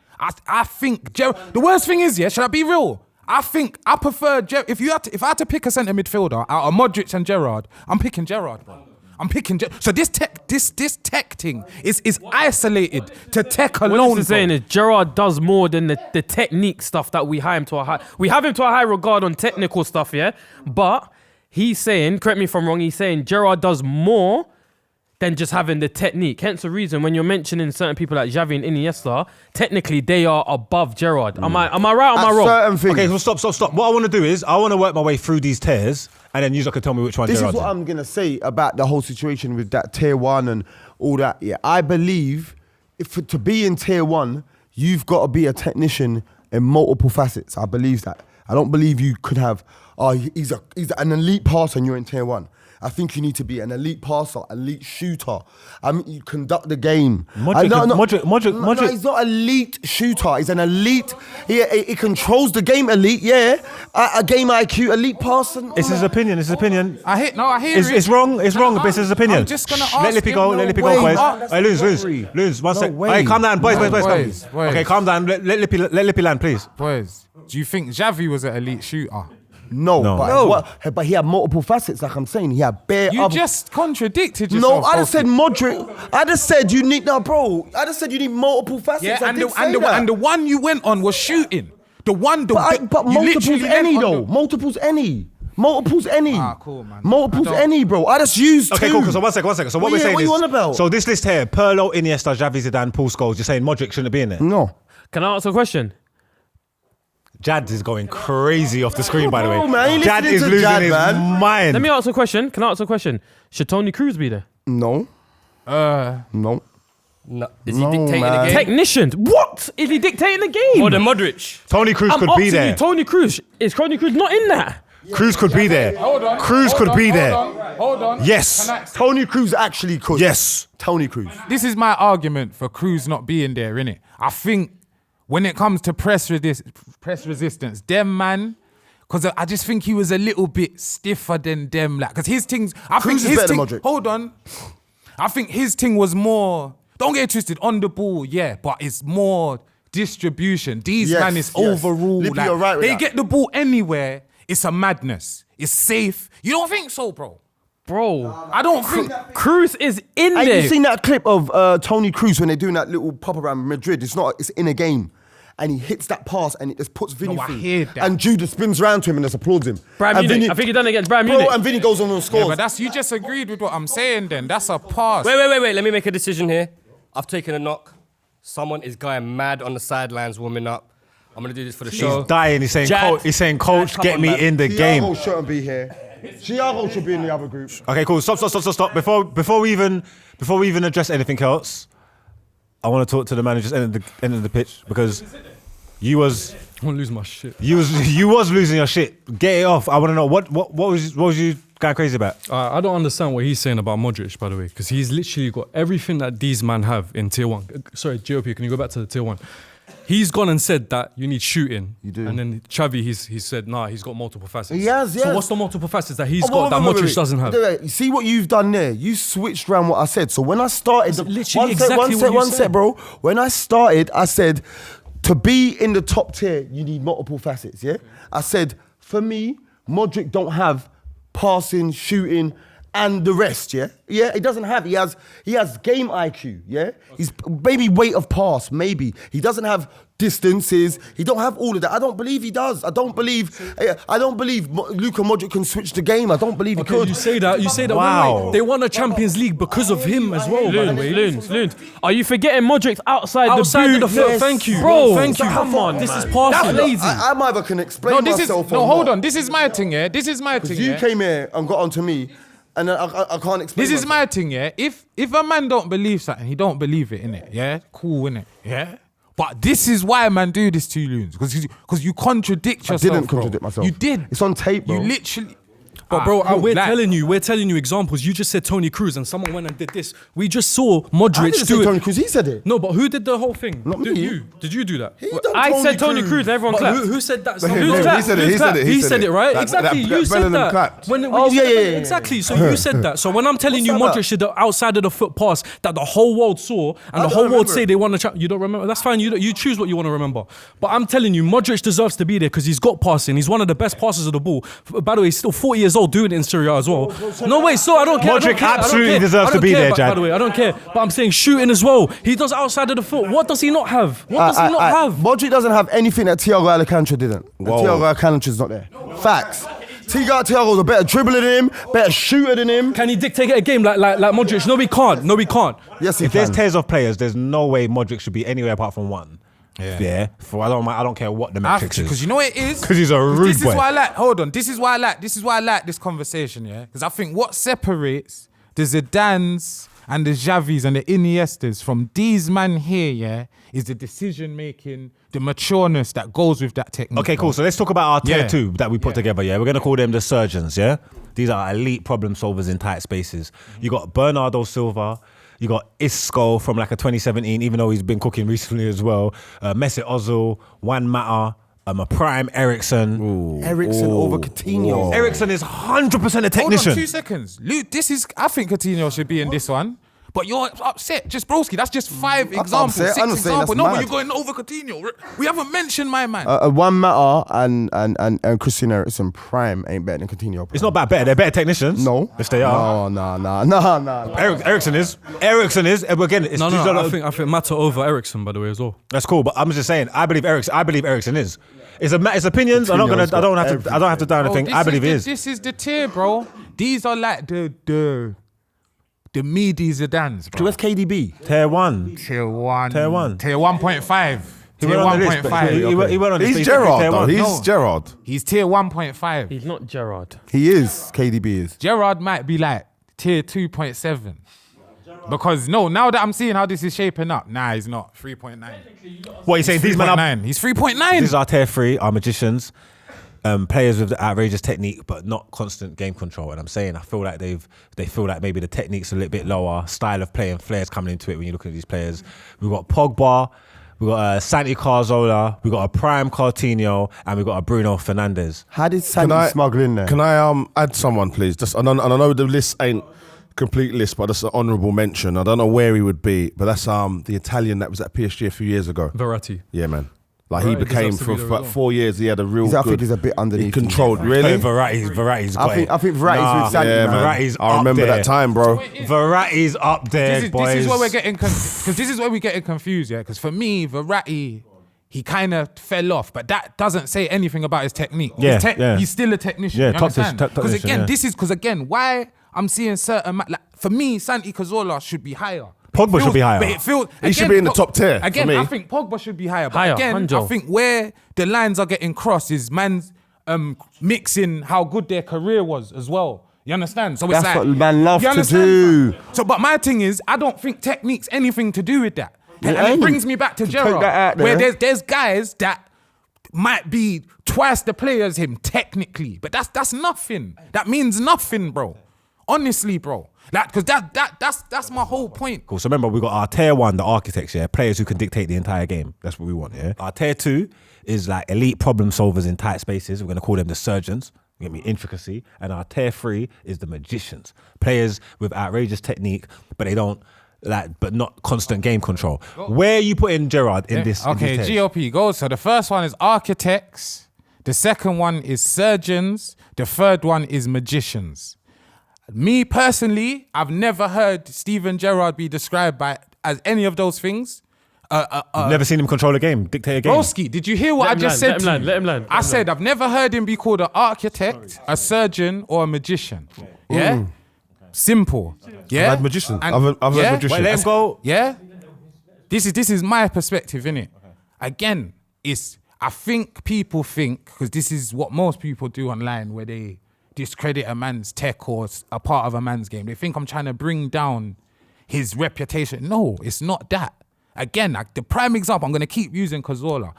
I think Gerrard, the worst thing is, yeah, should I be real? I think I prefer, if I had to pick a centre midfielder out of Modric and Gerrard, I'm picking Gerrard, bro. I'm picking So this tech thing is isolated to tech alone. What he's saying is Gerrard does more than the technique stuff that we have him to a high regard on technical stuff, yeah? But he's saying, correct me if I'm wrong, he's saying Gerrard does more than just having the technique. Hence the reason when you're mentioning certain people like Xavi and Iniesta, technically they are above Gerrard. Am I right or am I wrong? Certain things. Okay, well, stop. What I want to do is I want to work my way through these tiers, and then you can tell me which one. This Gerrard's is what in. I'm gonna say about the whole situation with that tier 1 and all that. Yeah, I believe to be in tier 1, you've got to be a technician in multiple facets. I believe that. I don't believe you could have. He's an elite passer and you're in tier 1. I think you need to be an elite passer, elite shooter. I mean, you conduct the game. Modric. He's not elite shooter. He's an elite. He controls the game elite, yeah. A game IQ, elite passer. It's his opinion. I hear it. It's wrong, but it's his opinion. I'm just gonna ask Let Lippy go, boys. Hey, Loons, one sec. Hey, calm down, boys. Boys. Okay, calm down. Let Lippy land, please. Boys, do you think Xavi was an elite shooter? No. But he had multiple facets, like I'm saying. He had bare. You just contradicted yourself. No, I just said Modric. I just said you need multiple facets. Yeah, and the one you went on was shooting. But multiples any though. Multiples any. Cool, man. Multiples any, bro. I just used Okay, two. cool. So one second. So what we're saying what is, you on about? so this list here: Pirlo, Iniesta, Xavi, Zidane, Paul Scholes. You're saying Modric shouldn't be in there? No. Can I ask a question? Jad is going crazy off the screen, by the way. Bro, man, Jad is losing his mind. Let me ask a question. Can I ask a question? Should Toni Kroos be there? No. No. No. Is he dictating the game? Technician. What? Is he dictating the game? More than Modric. Toni Kroos could be there. Toni Kroos. Is Toni Kroos not in that? Kroos could be there. Kroos could be there. Hold on. Yes. Toni Kroos actually could. Yes. Toni Kroos. This is my argument for Kroos not being there, innit? I think when it comes to press resistance, them man, because I just think he was a little bit stiffer than them. Like, because his things, Kroos is better than Modric. Hold on. I think his thing was more, don't get it twisted, on the ball, yeah, but it's more distribution. These man is overrule. Lippy, Like, you're right with they that. get the ball anywhere. It's a madness. It's safe. You don't think so, bro? Bro, I don't think. Kroos is in Have there. you seen that clip of Toni Kroos when they're doing that little pop around Madrid? It's in a game. And he hits that pass and it just puts Vinny I through. hear that. And Judah spins round to him and just applauds him. Bayern And Munich. I think he done it against Bayern Munich. Bro, and Vinny goes on and scores. Yeah, but you just agreed with what I'm saying then. That's a pass. Wait. Let me make a decision here. I've taken a knock. Someone is going mad on the sidelines warming up. I'm going to do this for the show. He's dying. He's saying, Jad. coach, Come get on, me man. in the game. Thiago shouldn't be here. Thiago should be in the other group. Okay, cool. Stop. Before we even address anything else, I want to talk to the man who just ended the pitch because you was. I won't lose my shit. You was losing your shit. Get it off. I want to know what was you going crazy about? I don't understand what he's saying about Modric, by the way, because he's literally got everything that these men have in tier 1. Sorry, GOP, can you go back to the tier 1? He's gone and said that you need shooting. You do. And then Xavi, he said, nah, he's got multiple facets. He has, So yes. what's the multiple facets that he's got that Modric doesn't have? You see what you've done there? You switched around what I said. So when I started... That's literally exactly what you one said. sec, bro. When I started, I said, to be in the top tier, you need multiple facets, yeah? I said, for me, Modric don't have passing, shooting, and the rest, yeah? Yeah, he doesn't have. He has game IQ, yeah? He's maybe weight of pass, maybe. He doesn't have distances. He don't have all of that. I don't believe he does. I don't believe Luka Modric can switch the game. I don't believe he could. You say that. Wow. Wait. They won a Champions League because of him as well, by the way. Loons. Are you forgetting Modric outside the boot? of the foot? Thank you. Bro, Thank you. come on, This man. is passing. Look, I either can explain myself or hold not. on. This is my thing, yeah? This is my thing, You yeah? came here and got onto me, and I can't explain This is myself. my thing, yeah? If a man don't believe something, he don't believe it, innit? Yeah? Cool, innit? Yeah? But this is why man do this to you, Loons. Because you contradict yourself, I didn't bro. contradict myself. You did. It's on tape, bro. You literally... But bro, cool. we're Like- telling you examples. You just said Toni Kroos and someone went and did this. We just saw Modric I didn't do say it. Toni Kroos, he said it. No, but who did the whole thing? Not Did me. you? Did you do that? He done I said Toni Kroos, everyone But clapped. who said that? him, Who's him. that? He said it, Who's he said that? it, he He said said it. it, right? That- Exactly. that You said Bellingham that. clapped. When Oh, you said yeah, that. yeah. Exactly. So you said that. So when I'm telling you What's that Modric did the outside of the foot pass that the whole world saw and the don't whole world remember say it. they won the champ, you don't remember? That's fine. You choose what you want to remember. But I'm telling you, Modric deserves to be there because he's got passing. He's one of the best passers of the ball. By the way, he's still 40 years old doing it in Serie A as well. No, wait, so I don't care. I don't Modric care, I don't absolutely care. deserves I don't to be care, there, by Jad. the way, I don't care. But I'm saying shooting as well. He does outside of the foot. What does he not have? What does he not have? Modric doesn't have anything that Thiago Alcantara didn't. And Whoa. Thiago Alcantara's not there. Facts. Thiago's a better dribbler than him, better shooter than him. Can he dictate a game like Modric? No, he can't. No, he can't. Yes, he If can. there's tiers of players, there's no way Modric should be anywhere apart from one. Yeah. For I don't care what the metrics is. Because you know what it is? Because he's a rude This is boy. why I like, hold on, this is why I like this conversation, yeah? Because I think what separates the Zidanes and the Xavis and the Iniestas from these man here, yeah, is the decision making, the matureness that goes with that technique. Okay, cool. So let's talk about our tier 2 that we put together, yeah? We're going to call them the surgeons, yeah? These are elite problem solvers in tight spaces. You got Bernardo Silva, you got Isco from like a 2017, even though he's been cooking recently as well. Messi, Ozil, Juan Mata, a prime Eriksen. Eriksen over Coutinho. Eriksen is 100% a technician. Hold on 2 seconds. Luke, I think Coutinho should be in this one. But you're upset. Just broski, that's just 5 examples, 6 examples. No, but you're going over Coutinho. We haven't mentioned my man. Juan Mata and Christian Eriksen prime ain't better than Coutinho. Prime. It's not that better. They're better technicians. No. Yes, they are. No. Eriksen is. And again, it's I think Mata over Eriksen, by the way, as well. That's cool, but I'm just saying. I believe Eriksen is. It's opinions. I don't have to down anything. I believe it is. This is the tier, bro. These are like the meaty Zidanes, bro. Where's KDB? Tier 1. Tier 1. Tier 1. Tier 1.5. He Tier went on the list, but 1.5. he went on the list. He's Gerrard, though. He's No. Gerrard. He's tier 1.5. He's not Gerrard. He is. KDB is. Gerrard might be like tier 2.7. Because now that I'm seeing how this is shaping up, nah, he's not. 3.9. What are you saying? These men are 3.9. He's 3.9. These are tier 3, are magicians, players with the outrageous technique, but not constant game control. And I'm saying, I feel like they feel like maybe the technique's a little bit lower, style of play and flair's coming into it when you look at these players. We've got Pogba, we've got Santi Cazorla, we've got a prime Coutinho, and we've got a Bruno Fernandes. How did Santi smuggle in there? Can I add someone, please? Just, and I know the list ain't complete list, but that's an honourable mention. I don't know where he would be, but that's the Italian that was at PSG a few years ago. Verratti. Yeah, man. Like he became for about 4 years. He had a real. I think he's a bit underneath. He controlled really. Verratti's got I think Verratti's with Santi. Yeah, man. Verratti's I remember up there. that time, bro. Verratti's up there, boys. This is where we're getting because this is where we getting confused, yeah. Because for me, Verratti, he kind of fell off, but that doesn't say anything about his technique. He's still a technician. Yeah, you understand? Because technician, again, why I'm seeing certain like for me, Santi Cazorla should be higher. Pogba should be higher. But it feels He should be in the top tier. Again, for me. I think Pogba should be higher. But Higher, again, Hanjo. I think where the lines are getting crossed is man's mixing how good their career was as well. You understand? So it's That's like what man love you to understand? do. So, but my thing is, I don't think technique's anything to do with that. And it ain't. brings me back to Take Gerrard, that out where there. there's guys that might be twice the player as him technically, but that's nothing. That means nothing, bro. Honestly, bro. Like, because that's my whole point. Cool. So remember, we got our tier 1, the architects, yeah, players who can dictate the entire game. That's what we want, yeah. Our tier 2 is like elite problem solvers in tight spaces. We're gonna call them the surgeons. Get me intricacy. And our tier 3 is the magicians, players with outrageous technique, but they don't but not constant game control. Where are you putting Gerrard in this? Okay, in this tier? GOP goes. So the first one is architects. The second one is surgeons. The third one is magicians. Me personally, I've never heard Steven Gerrard be described as any of those things. Never seen him control a game, dictate a game. Broski, did you hear what I just said to you? Let him land. I said I've never heard him be called an architect, a surgeon, or a magician. Yeah? Simple. Yeah? I've had magician. And- I've yeah? had magician. Wait, let him go. Yeah? This is my perspective, innit? Again, I think people think, because this is what most people do online, where they discredit a man's tech or a part of a man's game. They think I'm trying to bring down his reputation. No, it's not that. Again, the prime example, I'm going to keep using Cazorla.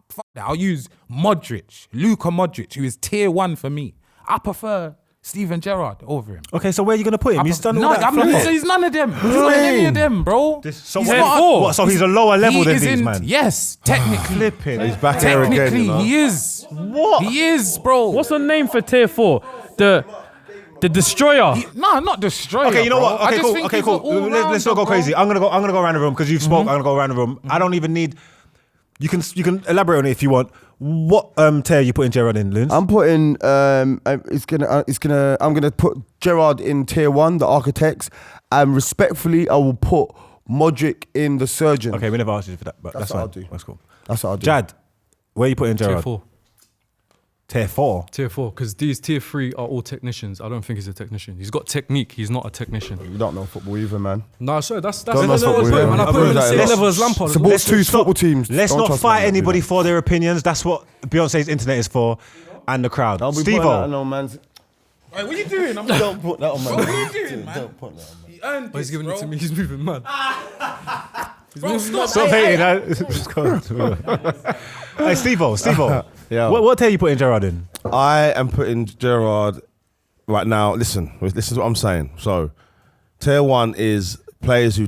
Fuck that. I'll use Modric, Luka Modric, who is tier 1 for me. I prefer Steven Gerrard over him. Okay, so where are you gonna put him? He's done all that. He's none of them. He's not any of them, bro. So He's what- not- what, so he's a lower level he than is these, in- man? Yes, technically. Flipping. He's back here again. Technically, You know? he is. What? He is, bro. What's the name for tier 4? The destroyer. No, not destroyer. Okay, you know bro. what? I Okay, just cool. think Okay, he's cool. an all-rounder, Let's not go bro. crazy. I'm gonna go around the room because you've spoke. I'm gonna go around the room. I don't even need. You can elaborate on it if you want. What tier are you putting Gerrard in, Loons? I'm putting I'm gonna put Gerrard in tier 1, the architects, and respectfully I will put Modric in the surgeon. Okay, we never asked you for that, but that's what fine. I'll do. That's cool. That's what I'll do. Jad, where are you putting Tier Gerrard? 4. Tier 4. Tier 4, because these tier 3 are all technicians. I don't think he's a technician. He's got technique. He's not a technician. You don't know football either, man. No, sorry, that's Don't know what I football, put him. yeah. And I put him in the same level as Lampard. as well. Supports two football teams. Let's Don't not trust fight me, man. anybody for their opinions. That's what Beyonce's internet is for, and the crowd. Don't be putting that on Steve-O, no man. Hey, what are you doing? Don't put that on man. What are you doing, man? Don't put that on man. earned Oh, he's this, giving bro. it to me. He's moving mad. Bro, stop. Stop hating. Hey, Steve-O. Yeah. What tier you putting Gerrard in? I am putting Gerrard right now. Listen is what I'm saying. So, tier 1 is players who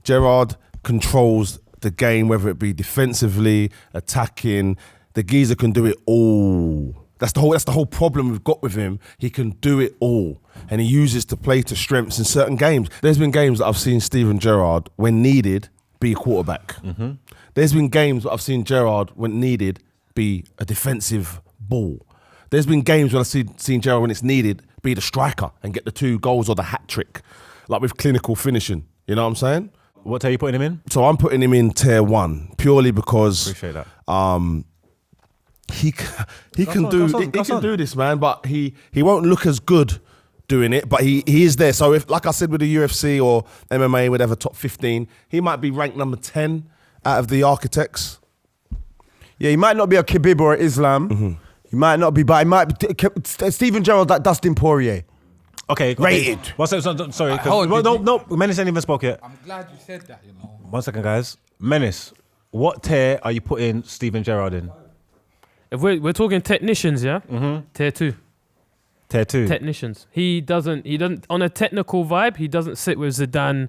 Gerrard controls the game, whether it be defensively, attacking. The geezer can do it all. That's the whole problem we've got with him. He can do it all, and he uses to play to strengths in certain games. There's been games that I've seen Steven Gerrard, when needed, be a quarterback. Mm-hmm. There's been games that I've seen Gerrard, when needed, be a defensive ball. There's been games when I've seen Gerrard, when it's needed, be the striker and get the 2 goals or the hat trick, like with clinical finishing. You know what I'm saying? What tier you putting him in? So I'm putting him in tier 1 purely because Appreciate that. He can do this, man, but he won't look as good doing it, but he is there. So if, like I said, with the UFC or MMA, whatever, top 15, he might be ranked number 10 out of the architects. Yeah, he might not be a Khabib or an Islam. Mm-hmm. He might not be, but he might be. Steven Gerrard, like Dustin Poirier. Okay. Rated. Sorry. hold on, No, Menace ain't even spoke yet. I'm glad you said that, you know. 1 second, guys. Menace, what tier are you putting Steven Gerrard in? If we're talking technicians, yeah, tier 2. Tier 2. Technicians. He doesn't on a technical vibe. He doesn't sit with Zidane,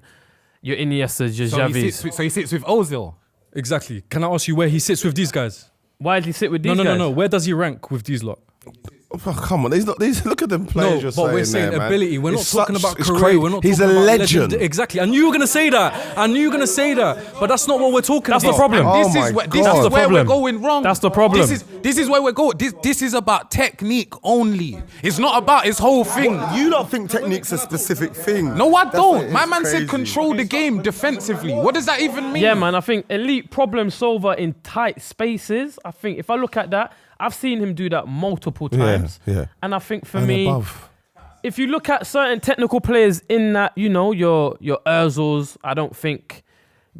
your Iniestas, your Xavis. So he sits with Ozil. Exactly. Can I ask you where he sits with these guys? Why does he sit with these guys? No. Where does he rank with these lot? Oh, come on, these look at them players. No, but we're saying there, ability. We're not It's talking such- about it's career. crazy. We're not He's talking a about legend. Exactly. I knew you were gonna say that. But that's not what we're talking That's about. the problem. Oh This my is where, God. this That's is the where problem. we're going wrong. That's the problem. This is where we're going. This is about technique only. It's not about his whole thing. You don't think technique's a specific thing? No, I That's don't. what- My it's man crazy. said control the game defensively. What does that even mean? Yeah, man. I think elite problem solver in tight spaces. I think if I look at that, I've seen him do that multiple times. yeah. And I think for And me, above. if you look at certain technical players in that, you know, your Ozils, I don't think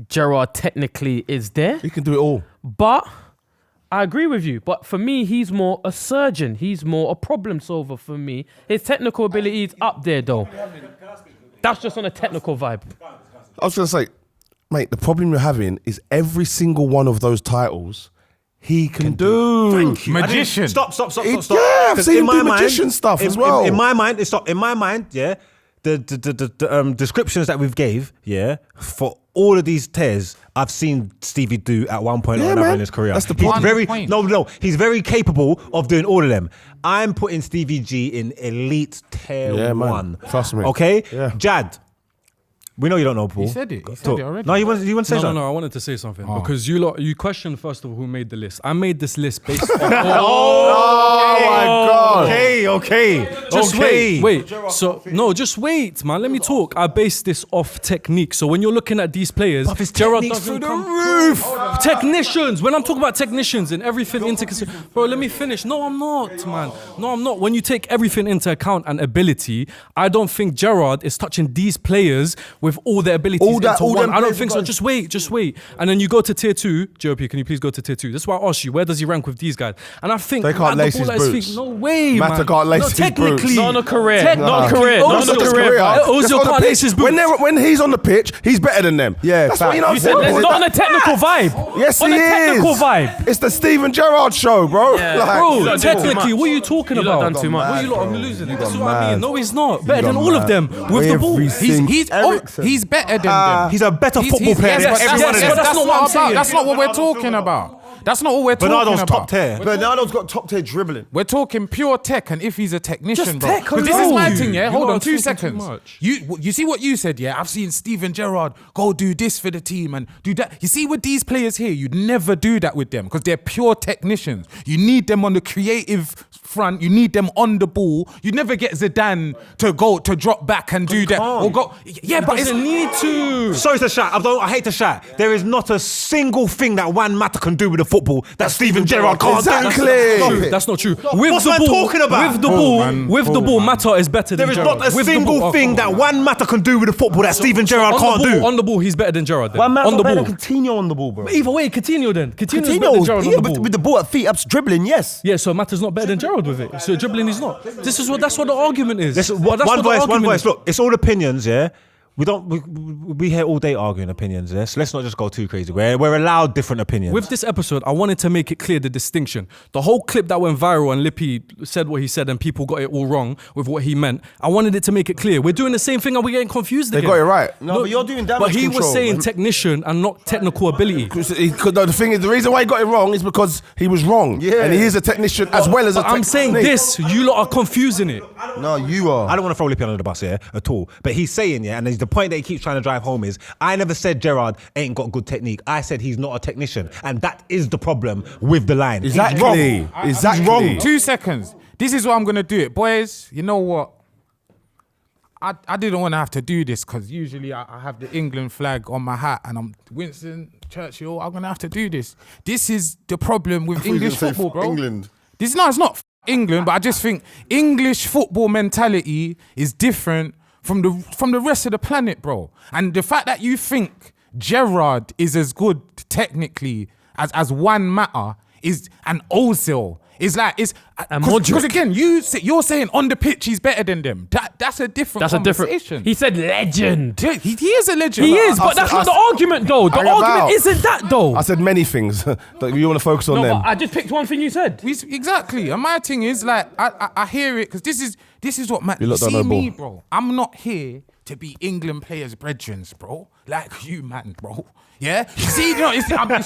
Gerrard technically is there. He can do it all. But I agree with you. But for me, he's more a surgeon. He's more a problem solver for me. His technical ability is up there, though. That's just on a technical vibe. I was going to say, mate, the problem you're having is every single one of those titles he can do. Thank you. Magician. Stop. Yeah, I've 'Cause seen in him my do mind- magician stuff in- as well. In my mind, yeah, the descriptions that we've gave, yeah, for all of these tiers, I've seen Stevie do at one point or Yeah, another man. in his career. That's the He's point. very Point. no. He's very capable of doing all of them. I'm putting Stevie G in elite tier Yeah, man. 1. Trust me. Okay, Yeah. Jad. We know you don't know Paul. He said it. He said Talk. it already. No, you want to say something? No. I wanted to say something because you questioned first of all who made the list. I made this list based on. Oh my God. Okay. Just okay. wait. So no, just wait, man. Let me talk. I based this off technique. So when you're looking at these players, But his Gerrard technique's doesn't through the come roof. Technicians. When I'm talking about technicians and everything into consideration, bro. Let me finish. No, I'm not, man. No, I'm not. When you take everything into account and ability, I don't think Gerrard is touching these players with all their abilities All that- into all one. them I don't players think have so. got- Just wait. And then you go to tier 2. JOP, can you please go to tier 2? That's why I asked you, where does he rank with these guys? And I think They can't Matt, lace the ball his at boots. feet, no way, Matt man. can't lace no, his technically, boots. Not on a career. Technically, Not on a career. Not on a Ozil's career. career. Ozil Just on the can't lace pitch. his boots. When he's on the pitch, he's better than them. Yeah, that's what you know. fact. You said football. not on a technical vibe. Yes, on he a technical is. vibe. It's the Steven Gerrard show, bro. Yeah. Bro, You lot did too technically, much. what are you talking You lot about? done too much. What you lot are bro. losing? You This got is what I mean. mad. No, he's not. Better than got all of mad. them with the ball. Every He's He's better than them. He's a better football player than yes, every one of them. but that's not what I'm saying. That's not what we're talking about. That's not what we're talking Bernardo's about. top tier. Bernardo's got top tier dribbling. We're talking pure tech, and if he's a technician, Just bro. tech Because this is alone. my thing, yeah. You Hold lot on, are 2 thinking too seconds. much. You see what you said, yeah. I've seen Steven Gerrard go do this for the team and do that. You see with these players here, you'd never do that with them because they're pure technicians. You need them on the creative front. You need them on the ball. You never get Zidane to drop back and do that or go. Yeah, but it's doesn't need to. Sorry to shout. I hate to shout. There is not a single thing that Juan Mata can do with the football that Steven Gerrard can't Exactly. do. That's not true. What's man talking about? With the Pull, ball, man. with the Pull, ball, man. Mata is better than There is Gerrard. not a With the single ball- thing that Juan Mata can do with the football that Steven Gerrard can't do. On the ball, he's better than Gerrard. Then. One man On the better ball. than Coutinho on the ball, bro. Either way, Coutinho then. Coutinho's better than Coutinho, Gerrard on yeah, the but ball. with the ball at feet up, dribbling, yes. Yeah, so Mata's not better than Gerrard with it. So dribbling is not. That's what the argument is. Listen, Well, that's one what the voice, one argument voice. is. Look, it's all opinions, yeah. we hear all day arguing opinions. Yes, let's not just go too crazy. We're allowed different opinions. With this episode, I wanted to make it clear the distinction. The whole clip that went viral and Lippy said what he said and people got it all wrong with what he meant. I wanted it to make it clear. We're doing the same thing and we're getting confused again. They got it right. No, but you're doing damage But he control. was saying technician and not technical ability. No, the thing is, the reason why he got it wrong is because he was wrong. Yeah. And he is a technician as well as a But I'm saying this, you lot are confusing it. No, you are. I don't want to throw Lippy under the bus here at all. But he's saying, and the point that he keeps trying to drive home is, I never said Gerrard ain't got good technique. I said he's not a technician. And that is the problem with the line. Exactly. He's wrong. 2 seconds. This is what I'm going to do it. Boys, you know what? I didn't want to have to do this because usually I have the England flag on my hat and I'm Winston Churchill. I'm going to have to do this. This is the problem with English football, bro. England. It's not England, but I just think English football mentality is different from the rest of the planet, bro. And the fact that you think Gerrard is as good technically as Juan Mata is an Ozil is like and Modric. Because again, you're saying on the pitch he's better than them. That's a different conversation. He said legend. Yeah, he is a legend. He is, but that's not the argument though. The argument isn't that though. I said many things that you want to focus on No, them. but I just picked one thing you said. Exactly. And my thing is like I hear it because this is what man. You You lot don't see know me, ball. bro. I'm not here to be England players' brethrens, bro. Like you, man, bro. Yeah. You see, I'm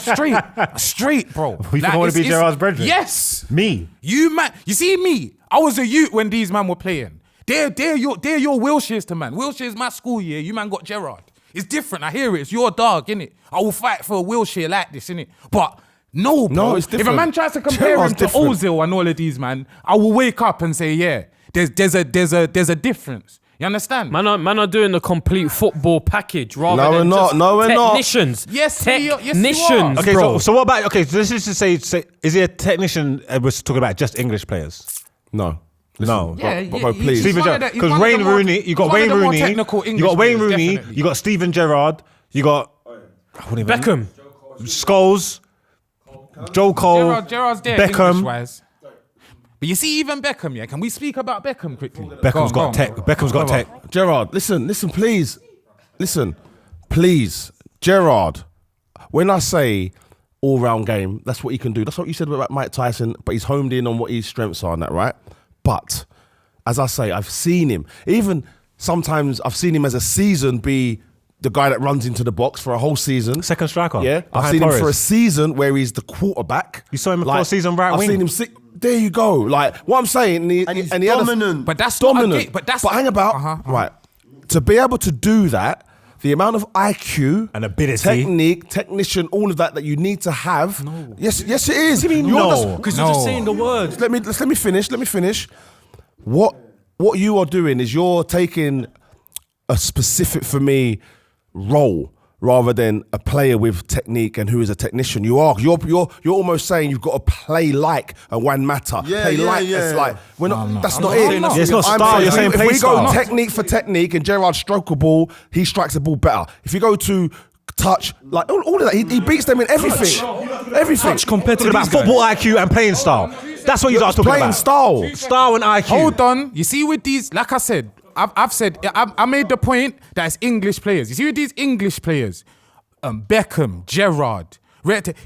straight, bro. You want to be Gerrard's brethren? Yes. Me. You man. You see me. I was a youth when these man were playing. They're your Wilshires to man. Wilshire's my school year. You man got Gerrard. It's different. I hear it. It's your dog, innit? I will fight for a Wilshire like this, innit? But no, bro. No, it's different. If a man tries to compare Gerrard's him to different. Ozil and all of these, man, I will wake up and say, yeah, there's a difference. You understand? Man are doing the complete football package rather No, than we're not. just No, we're not. technicians. Yes, we are. Yes, you are. technicians, Okay, bro. so what about, this is to say, is he a technician? We're talking about just English players. No. No. Yeah, But yeah, please. Steven Gerrard. Because Wayne Rooney, you got Wayne Rooney, you got Wayne Rooney, you got Steven Gerrard, you got Beckham. Scholes, Joe Cole, Gerrard's there, Beckham. English-wise. But you see, even Beckham, yeah. Can we speak about Beckham quickly? Beckham's Go on, got tech. Beckham's got tech. Gerrard, listen, please. Listen, please. Gerrard, when I say all-round game, that's what he can do. That's what you said about Mike Tyson, but he's homed in on what his strengths are and that, right? But, as I say, I've seen him. Even sometimes I've seen him as a season be the guy that runs into the box for a whole season. Second striker. Yeah, I've behind seen him Torres. for a season where he's the quarterback. You saw him for a season right I've wing. seen him there you go. Like, what I'm saying, And he's dominant. But that's not dominant. a but that's hang about, right? To be able to do that, the amount of IQ And ability. technique, technician, all of that you need to have. No. Yes, it is. What do you mean You're no? just- Because you're just saying the words. let me finish. What you are doing is you're taking a specific, for me, role rather than a player with technique and who is a technician. You're almost saying you've got to play like a Juan Mata. It's like we're not. That's not it. Yeah, it's not I'm style, you're saying if play we go style. technique for technique and Gerrard stroke a ball, he strikes the ball better. If you go to touch, like all of that, he beats them in everything. Everything. Touch compared to Talking about these guys. football IQ and playing style. That's what you are talking playing about. style. Style and IQ. Hold on. You see with these, like I said, I made the point that it's English players. You see with these English players, Beckham, Gerrard,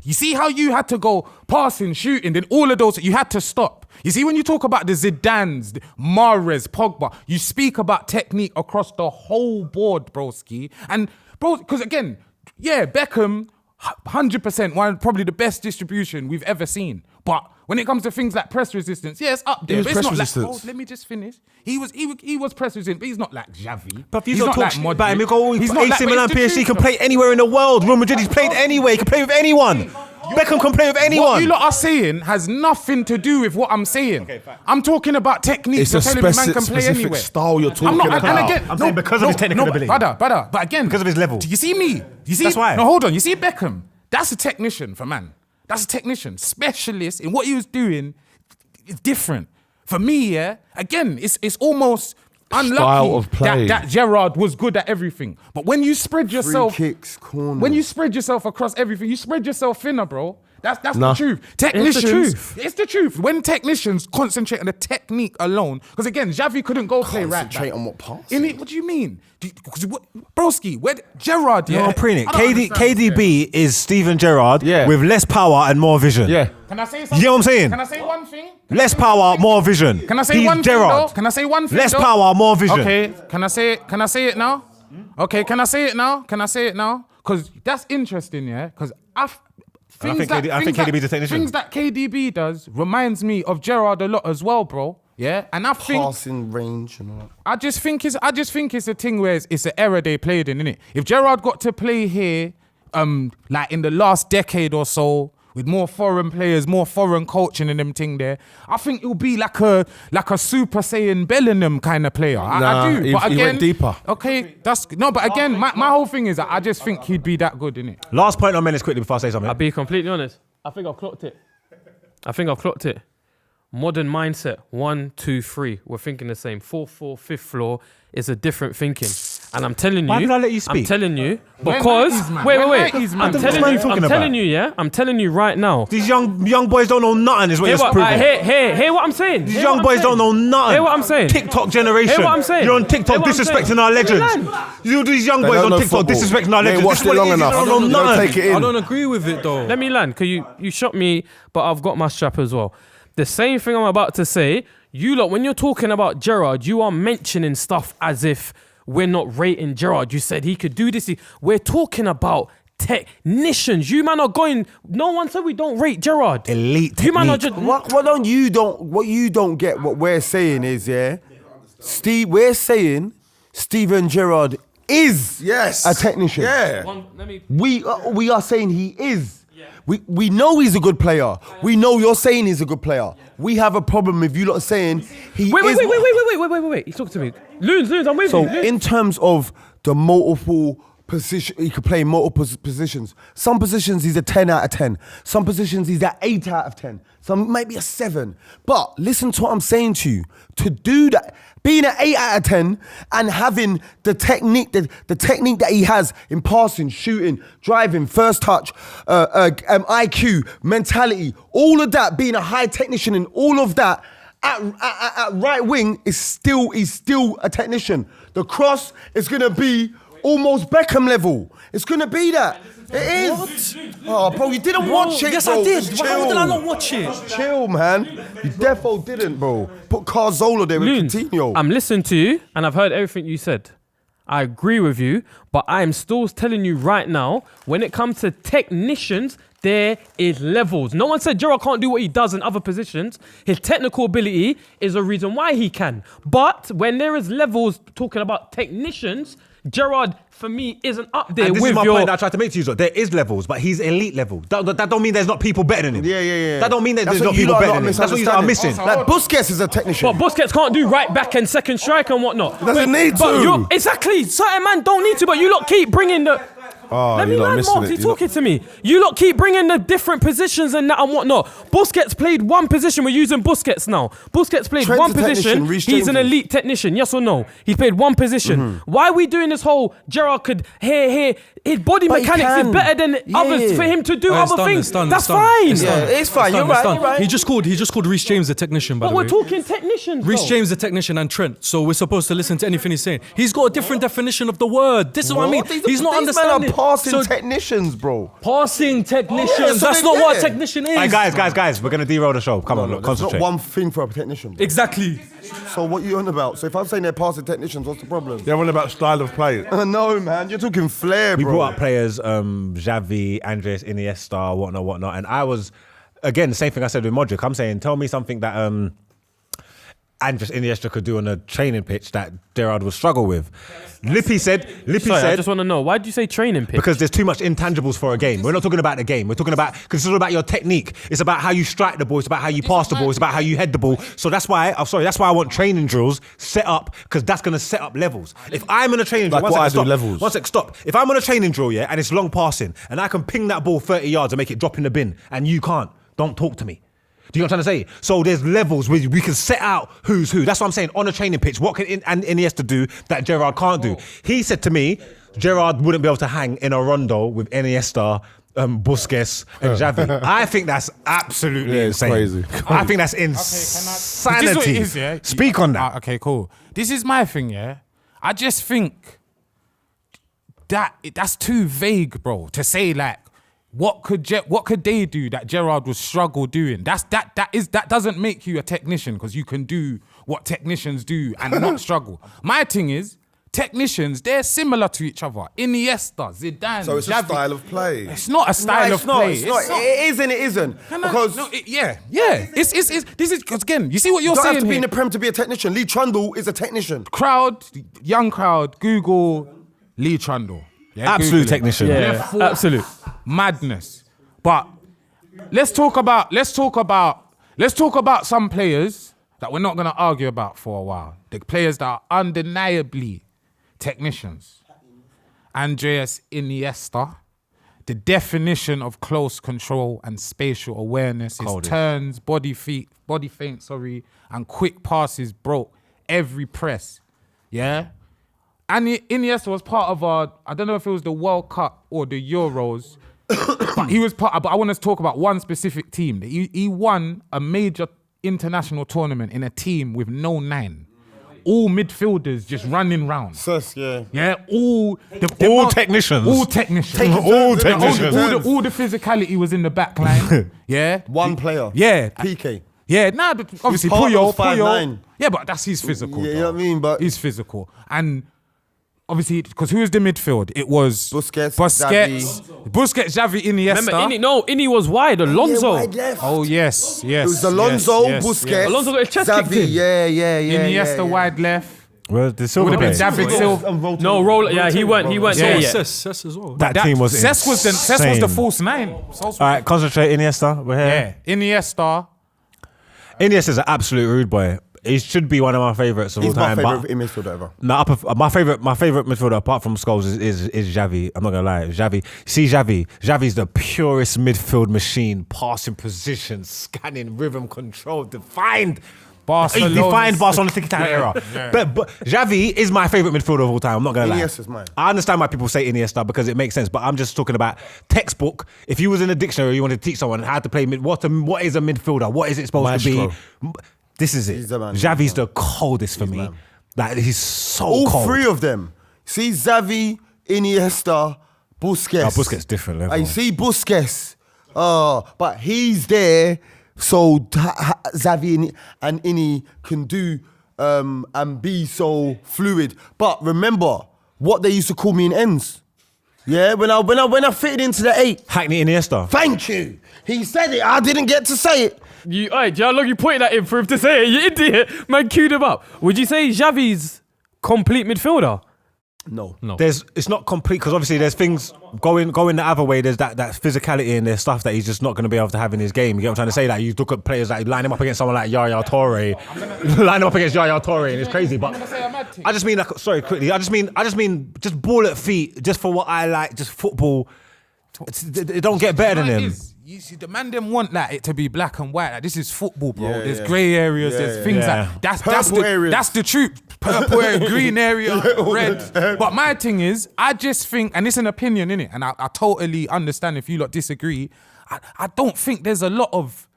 you see how you had to go passing, shooting, then all of those, you had to stop. You see when you talk about the Zidanes, the Mahrez, Pogba, you speak about technique across the whole board, broski. And bro, because again, yeah, Beckham, 100%, probably the best distribution we've ever seen. But when it comes to things like press resistance, yeah, it's up there. was But it's press not resistance. like, let me just finish. He was press resistant, but he's not like Xavi. But he's you not don't like talk Modric. about him. You go, He's AC not like, but Milan, it's the PSG truth, can though. play anywhere in the world. Real Madrid, he's played anywhere. He can play with anyone. Beckham can play with anyone. What you lot are saying has nothing to do with what I'm saying. I'm talking about technique. It's a Telling me man can play specific anywhere. style you're talking I'm not, about. and again, I'm saying because of his technical ability. Brother, but again, Because of his level. Do you see me? You see? That's why. No, hold on. You see Beckham? That's a technician for man. That's a technician, specialist in what he was doing. It's different. For me, yeah. Again, it's almost unlucky Style of play. that Gerrard was good at everything. But when you spread yourself, kicks, corners. when you spread yourself across everything, you spread yourself thinner, bro. That's the truth. Technicians, truth. it's the truth. When technicians concentrate on the technique alone, because again, Xavi couldn't go play right back. Concentrate on what pass? What do you mean? Broski, where Gerrard, No, I'm preening it. KDB is Steven Gerrard with less power and more vision. Yeah. Can I say something? You know what I'm saying? Can I say one thing? Less power, more vision. Can I say He's one Gerrard. thing though? Can I say one thing Less though? power, more vision. Okay, can I say it now? Okay, can I say it now? Because that's interesting, yeah? Because I think KDB's a technician. Things that KDB does reminds me of Gerrard a lot as well, bro. Yeah, and I think Passing range and all that. I just think it's a thing where it's an era they played in, innit? If Gerrard got to play here, like in the last decade or so, with more foreign players, more foreign coaching and them thing there, I think it'll be like a Super Saiyan Bellingham kind of player. I do. But he again, went deeper. Okay, but again, my whole thing is that I just think he'd be that good, innit? Last point on Menace quickly before I say something. I'll be completely honest. I think I've clocked it. Modern mindset, 1, 2, 3. We're thinking the same. 4, 4, fifth floor is a different thinking. And I'm telling you. Why did I let you speak? I'm telling you because wait. I'm telling you right now. These young boys don't know nothing. Is what you're proving. Hear what I'm saying. These young boys don't know nothing. Hear what I'm saying. TikTok generation. Hear what I'm saying. You're on TikTok disrespecting our legends. These young boys on TikTok disrespecting our legends. Watched it long enough. Don't take it in. I don't agree with it though. Let me land, because you shot me, but I've got my strap as well. The same thing I'm about to say, you lot, when you're talking about Gerrard, you are mentioning stuff as if we're not rating Gerrard. You said he could do this. We're talking about technicians. You man are going, no one said we don't rate Gerrard. Elite technique. You man are just... What you don't get, what we're saying is, we're saying Steven Gerrard is a technician. Yeah. We are saying he is. We know he's a good player. We know you're saying he's a good player. We have a problem if you lot are saying he is. Wait. You talk to me. Loons, I'm with you. So in terms of the multiple position, he could play in multiple positions. Some positions he's a 10 out of 10. Some positions he's at 8 out of 10. Some maybe a 7. But listen to what I'm saying to you. To do that, being an 8 out of 10 and having the technique that he has in passing, shooting, driving, first touch, IQ, mentality, all of that, being a high technician in all of that, at right wing he's still a technician. The cross is gonna be almost Beckham level. It's gonna be that. It is. Oh, bro, you didn't watch it, Yes, bro. I did. Just How chill. did I not watch it? Chill, man. You defo didn't, bro. Put Cazorla there with Loons, Coutinho. I'm listening to you and I've heard everything you said. I agree with you, but I am still telling you right now, when it comes to technicians, there is levels. No one said Gerrard can't do what he does in other positions. His technical ability is a reason why he can. But when there is levels talking about technicians, Gerrard, for me, isn't up there And this with is my your... point that I tried to make to you. So there is levels, but he's elite level. That don't mean there's not people better than him. Yeah. That don't mean that That's there's what not you people lot better are than him. That's what you are missing. Like Busquets is a technician. But Busquets can't do right back and second strike and whatnot. Doesn't need But to. exactly. Certain man don't need to, but you lot keep bringing the... Let me you lot land, missing Mark. it. He's You lot- talking to me. You lot keep bringing the different positions and that and whatnot. Busquets played one position. We're using Busquets now. Busquets played Trent's one a technician, position. Reece He's an James is. elite technician. Yes or no? He played one position. Why are we doing this whole Gerrard could here? His body But he mechanics can. is better than others for him to do It's other done, things. it's done, That's it's done. fine. It's done. It's fine. It's You're done, it's right. done. You're right. He just called Reece James the technician, by But the we're way. talking technicians. Reece though. James the technician and Trent. So we're supposed to listen to anything he's saying. He's got a different definition of the word. This is what I mean. He's not These understanding. men are passing So technicians, bro. passing technicians. Yeah, so That's they not get what a it. technician is. Hey, guys, we're gonna derail the show. Come on, look, There's not concentrate. one thing for a technician. Bro. Exactly. So what you on about? So if I'm saying they're passing technicians, what's the problem? They're on about style of play. No, man, you're talking flair, We bro. brought up players, Xavi, Andres, Iniesta, whatnot. And I was, again, the same thing I said with Modric. I'm saying, tell me something that Andres Iniesta could do on a training pitch that Gerrard would struggle with. Lippy said, Sorry, I just want to know, why did you say training pitch? because there's too much intangibles for a game. We're not talking about the game. We're talking about, because it's all about your technique. It's about how you strike the ball. It's about how you pass the ball. It's about how you head the ball. So that's why I want training drills set up, because that's going to set up levels. If I'm in a training drill, Like what I do, levels. One sec, stop. If I'm on a training drill, yeah, and it's long passing, and I can ping that ball 30 yards and make it drop in the bin, and you can't, don't talk to me. Do you know what I'm trying to say? So there's levels where we can set out who's who. That's what I'm saying. On a training pitch, what can Iniesta do that Gerrard can't do? He said to me, Gerrard wouldn't be able to hang in a rondo with Iniesta Busquets and Xavi. I think that's absolutely it's insane. crazy. I think that's This is what insanity. it is, yeah? Speak on that. Okay, cool. This is my thing, yeah? I just think that's too vague, bro, to say like, what could they do that Gerrard would struggle doing? That doesn't make you a technician because you can do what technicians do and not struggle. My thing is, technicians, they're similar to each other. Iniesta, Zidane, So it's Xavi. a style of play. It's not a style of play. It's not. It is and it isn't. Because Yeah. This is because again, you see what you're you don't saying have to be here. in the Prem to be a technician. Lee Trundle is a technician. Young crowd, Google Lee Trundle. Yeah, Absolute Google it. technician. Yeah, Therefore, absolute. madness. But let's talk about some players that we're not going to argue about for a while. The players that are undeniably technicians. Andreas Iniesta, the definition of close control and spatial awareness. His turns, body feint, and quick passes broke every press. Yeah? And Iniesta was part of I don't know if it was the World Cup or the Euros, but he was but I want to talk about one specific team. He won a major international tournament in a team with no 9. All midfielders just running round. Yeah, all technicians. All technicians. All technicians. All the physicality was in the back line. Yeah. One player. Yeah. PK. Yeah, obviously part Puyol. was 5'9". Yeah, but that's his physical. Yeah, you though. know what I mean? But He's physical. And obviously, because who was the midfield? It was Busquets, Xavi, Iniesta. Remember, Inni was wide. Alonso. wide left. Oh, yes. It was Alonso, Busquets, Alonso got his chest kicked Xavi. in. Yeah. Iniesta wide left. Well, the Silva Would have been play. David Silva. No, roll. Yeah, he weren't Yeah. there yet. Cess as well. That team was Cess was the insane. false 9. All right, concentrate, Iniesta. We're here. Yeah, Iniesta. Iniesta is an absolute rude boy. He should be one of my favourites of He's all my time. favourite midfielder ever. No, my favorite midfielder apart from Scholes is Xavi. I'm not gonna lie, Xavi. See Xavi's the purest midfield machine, passing position, scanning, rhythm control, defined. Barcelona. He defined Barcelona tiki-taka era. Yeah. But Xavi is my favorite midfielder of all time. I'm not gonna lie. Iniesta's mine. I understand why people say Iniesta because it makes sense, but I'm just talking about textbook. If you was in a dictionary, you wanted to teach someone how to play what is a midfielder? What is it supposed to be? This is it. He's the man. Xavi's the coldest for me. man. Like he's so All cold. three of them. See Xavi, Iniesta, Busquets. Oh, Busquets different level. I see Busquets. But he's there so Xavi and Ini can do and be so fluid. But remember what they used to call me in ends. Yeah, when I fitted into the 8. Hackney Iniesta. Thank you. He said it. I didn't get to say it. You pointed at him for him to say it. You idiot. Man queued him up. Would you say Xavi's complete midfielder? No. It's not complete because obviously there's things going the other way. There's that physicality and there's stuff that he's just not going to be able to have in his game. You get what I'm trying to say? Like you look at players like line him up against someone like Yaya Toure, line him up against Yaya Toure, and it's crazy. But I just mean just ball at feet, just for what I like, just football. It don't get better than him. You see, the man them want like it to be black and white. Like, this is football, bro. Yeah, there's yeah. grey areas. Yeah, there's yeah. things Yeah. like that's Purple areas. That's the truth. Purple area, green area, red. But my thing is, I just think, and it's an opinion, innit? And I totally understand if you lot disagree. I don't think there's a lot of.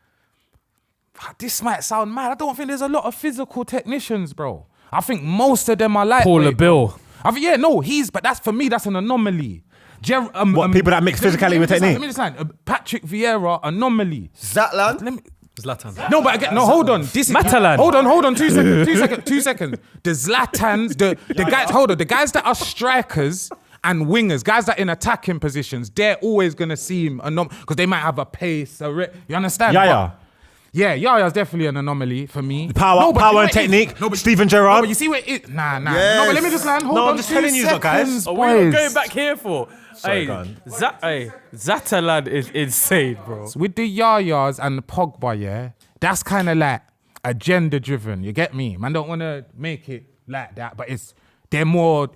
This might sound mad. I don't think there's a lot of physical technicians, bro. I think most of them are like Paula Bill. But that's for me. That's an anomaly. People that mix physicality with technique? Let me just line. Patrick Vieira, anomaly. Zatlan. Zlatan. No, but again, hold on. This is Matalan. Hold on. 2 seconds. 2 seconds. The Zlatans, the guys. Hold on. The guys that are strikers and wingers, guys that are in attacking positions, they're always gonna seem because they might have a pace. You understand? Yaya. Yeah, Yaya's definitely an anomaly for me. Power you know and what it is? technique. Steven Gerrard. No, but you see where it. Nah. Yes. No, but let me just line. Hold No, on. I'm just 2 telling you, guys. seconds, Oh, what are you boys. going back here for? Sorry, go on. Zatalan is insane, bro. With the Yayas and the Pogba, yeah, that's kind of like agenda driven. You get me? Man, don't want to make it like that, but they're more.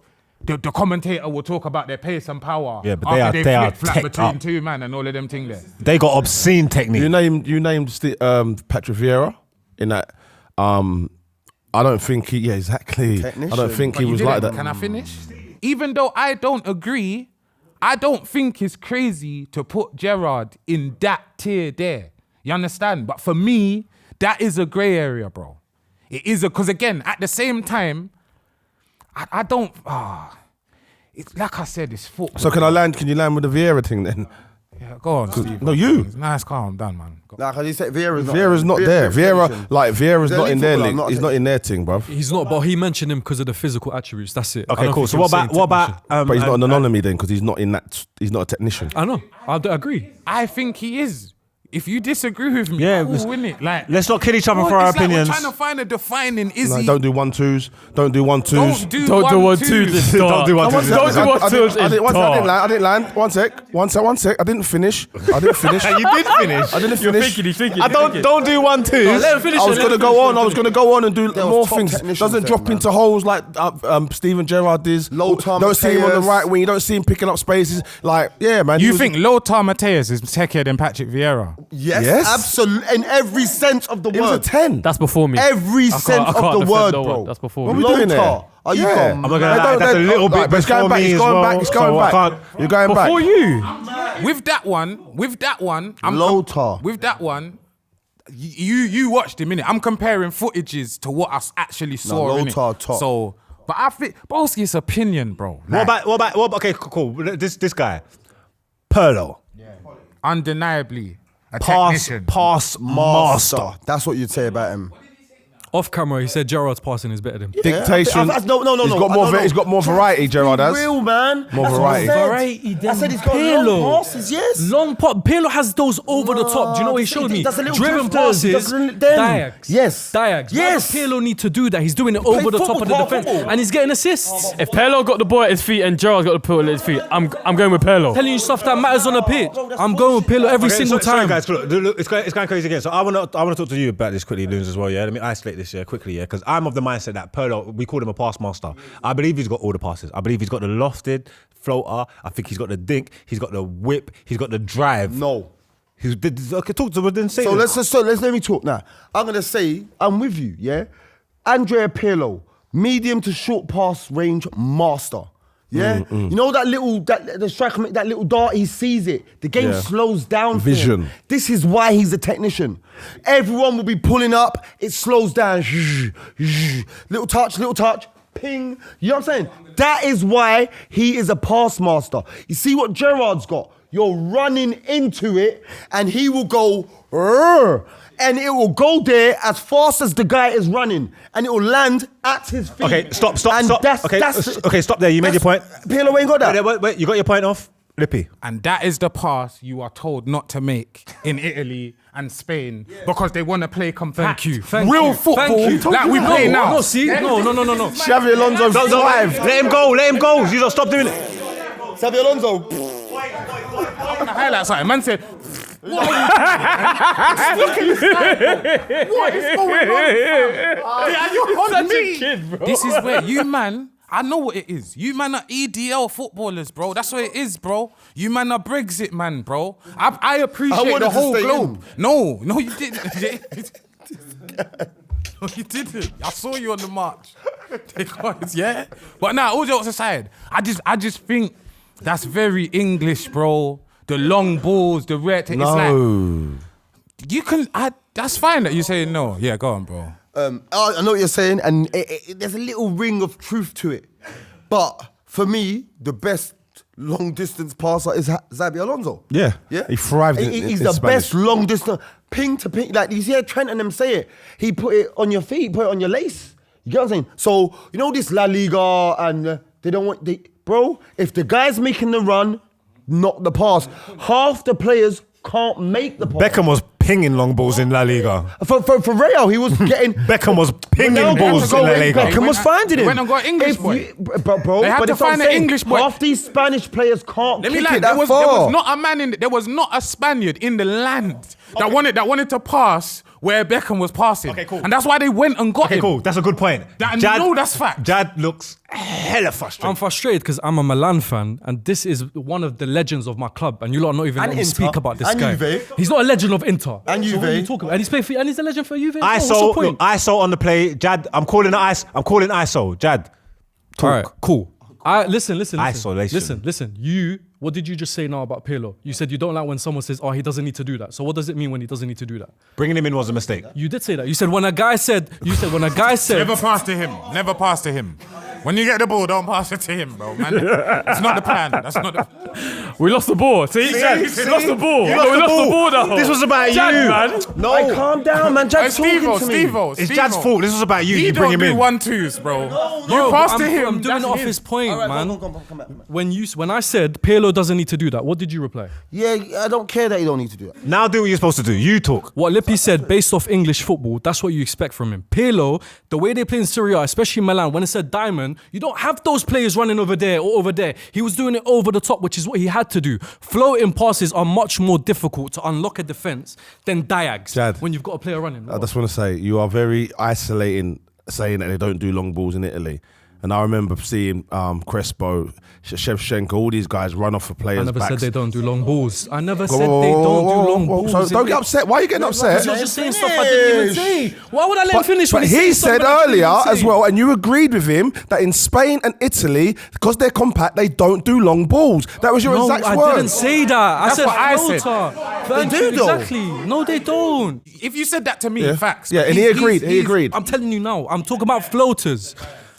The commentator will talk about their pace and power. Yeah, but after they are flip-flap teched between up. two man and all of them things there. They got obscene technique. You named Patrick Vieira in that. I don't think he. Yeah, exactly. Technician. I don't think But he you was didn't. like that. Can I finish? Even though I don't agree, I don't think it's crazy to put Gerrard in that tier there. You understand? But for me, that is a grey area, bro. It is because again, at the same time, I don't. It's like I said, it's football. So can you land with the Vieira thing then? Yeah, go on, Steve. No, you. Nice, calm down, man. Go. Like, cause you said Vieira's Not there. Vieira's not in their league. Not He's not in their thing, bruv. He's not, but he mentioned him because of the physical attributes. That's it. Okay, cool. So what about? But he's not an anomaly then because he's not in that. He's not a technician. I know. I agree. I think he is. If you disagree with me, Yeah, cool, win it. Like, let's not kill each other bro, for our it's like opinions. We're trying to find a defining. Is Like, he? don't do 1-2s. Don't do 1-2s. Don't do Don't do 1-2s. 1-2s. Don't do 1-2s. Don't do 1-2s. I didn't land. One sec. I didn't finish. You did finish. I didn't finish. He's thinking. Don't do 1-2s. Let him finish. I was gonna go on and do There was more top things. technicians Doesn't there, drop man. into holes like Steven Gerrard does. Lothar Don't see him on the Matthäus. right wing. You don't see him picking up spaces. Like, yeah, man. You think Lothar Matthäus is techier than Patrick Vieira? Yes, absolutely. In every sense of the he was a word. 10? That's before me. Every I sense can't of the defend word, no bro. one. That's before What me. are we doing there? Lothar, are you Yeah. from? I'm not gonna lie, that's a little bit But it's before going back. me It's as going well, back. It's going so I back. can't- You're going back. Before you. With that one, Lothar. with that one, you watched him, innit? I'm comparing footages to what I actually saw. Lothar innit? top. So, but I think Bolski's opinion, bro. What about? Okay, cool. This guy, Pirlo, Undeniably a pass technician. master. That's what you'd say about him. Off camera, he said Gerrard's passing is better than him. Dictation. No. He's got more variety, Gerrard has. Real, man. More That's variety. what I said. Variety I said he's got long passes, yes. Long pop. Pirlo has those over the top. Do you know what he showed me? That's a little Driven drifters. He passes, doesn't- them. diags. Yes. Diags. Yes. Why does Pirlo need to do that? He's doing it over the top of the football, defense, football. and he's getting assists. If Pirlo got the ball at his feet and Gerrard's got the ball at his feet, I'm going with Pirlo. Telling you stuff that matters on the pitch. I'm going with Pirlo every single Sorry, time. guys. Look, it's going crazy again. So I want to talk to you about this quickly, Loons, as well. Yeah, let me isolate this quickly. Yeah, because I'm of the mindset that Pirlo, we called him a pass master. I believe he's got all the passes. I believe he's got the lofted floater. I think he's got the dink. He's got the whip. He's got the drive. No. Okay, talk to him. Then say. So let me talk now. I'm gonna say I'm with you. Yeah, Andrea Pirlo, medium to short pass range master. Yeah, you know the striker make that little dart. He sees it. The game slows down. For Vision. him. This is why he's a technician. Everyone will be pulling up. It slows down. Little touch. Ping. You know what I'm saying? That is why he is a pass master. You see what Gerrard's got? You're running into it, and he will go, and it will go there as fast as the guy is running, and it will land at his feet. Okay, stop. And Stop. Okay, stop there. You made your point. Pirlo ain't got that. Wait, you got your point off, Lippy. And that is the pass you are told not to make in Italy and Spain because they want to play compact. Thank Real you. football Thank you. like we play now. No, see? No. Xavi Alonso five. Let him go. You don't stop doing it. Xabi Alonso. The highlights, sorry. Man said, what are you doing? Look at this guy, bro. What is going on? Are you on me? Kid, bro. This is where you man, I know what it is. You man are EDL footballers, bro. That's what it is, bro. You man are Brexit man, bro. I appreciate wanted the to whole stay globe. in. No, you didn't. No, you didn't. I saw you on the march. Take on, yeah? But now, all jokes aside, I just think that's very English, bro. The long balls, the red. It's like you can. That's fine that you say no. Yeah, go on, bro. I know what you're saying, and there's a little ring of truth to it. But for me, the best long distance passer is Xabi Alonso. Yeah. He thrived in He's in the Spanish. best long distance, ping to ping. Like you hear Trent and them say it. He put it on your feet, he put it on your lace. You get what I'm saying? So, you know this La Liga and they don't want... Bro, if the guy's making the run, not the pass, half the players can't make the pass. Beckham was pinging long balls in La Liga. For Real, he was getting... Beckham was pinging Ronaldo balls had to in go La in, Liga. Beckham was finding him. Went and got English boy. Bro, They had but to that's what I'm find an saying. English boy. Half these Spanish players can't Let me kick lie. it that There was far. not a man there was not a Spaniard in the land that wanted to pass where Beckham was passing. Okay, cool. And that's why they went and got Okay, him. cool. That's a good point. That's fact. Jad looks hella frustrated. I'm frustrated because I'm a Milan fan, and this is one of the legends of my club, and you lot are not even And letting me Inter. speak about this And guy. Juve. He's not a legend of Inter. And So Juve. what are you talking about? And he's playing for, and he's a legend for Juve. I What's the point? saw on the play. Jad, I'm calling ISO. Jad, talk. All right, cool. Listen. Isolation. Listen. What did you just say now about Pirlo? You said you don't like when someone says, "Oh, he doesn't need to do that." So what does it mean when he doesn't need to do that? Bringing him in was a mistake. You did say that. You said when a guy said. Never pass to him. Never pass to him. When you get the ball, don't pass it to him, bro, man. It's not the plan. That's not the... We lost the ball. See? We lost the ball. You lost We the lost the ball. ball now. This was about Jad, you. man. No. Hey, calm down, man. Jad's talking to me. It's Jad's fault. This was about you. He You bring don't him do in. 1-2s, bro. Bro, You pass I'm, to him. I'm doing it that's off him. his point, All right, man. come back. When I said Pirlo doesn't need to do that, what did you reply? Yeah, I don't care that you don't need to do that. Now do what you're supposed to do. You talk. What Lippy said, based off English football, that's what you expect from him. Pirlo, the way they play in Serie A, especially Milan, when it said diamond, you don't have those players running over there or over there. He was doing it over the top, which is what he had to do. Floating passes are much more difficult to unlock a defense than diags Jad, when you've got a player running. I just want to say, you are very isolating saying that they don't do long balls in Italy. And I remember seeing Crespo, Shevchenko, all these guys run off for players' I never backs. said they don't do long balls. I never said they don't do long balls. So don't get upset. Why are you getting upset? You're just saying stuff I didn't even say. Why would I let him finish? But when he said said something I didn't earlier even as say? well, and you agreed with him, that in Spain and Italy, because they're compact, they don't do long balls. That was your No, exact I words. didn't say that. I That's said what I said. floater. They do, though. Exactly. No, they don't. If you said that to me, Yeah. facts. Yeah, but and he agreed. He agreed. I'm telling you now. I'm talking about floaters.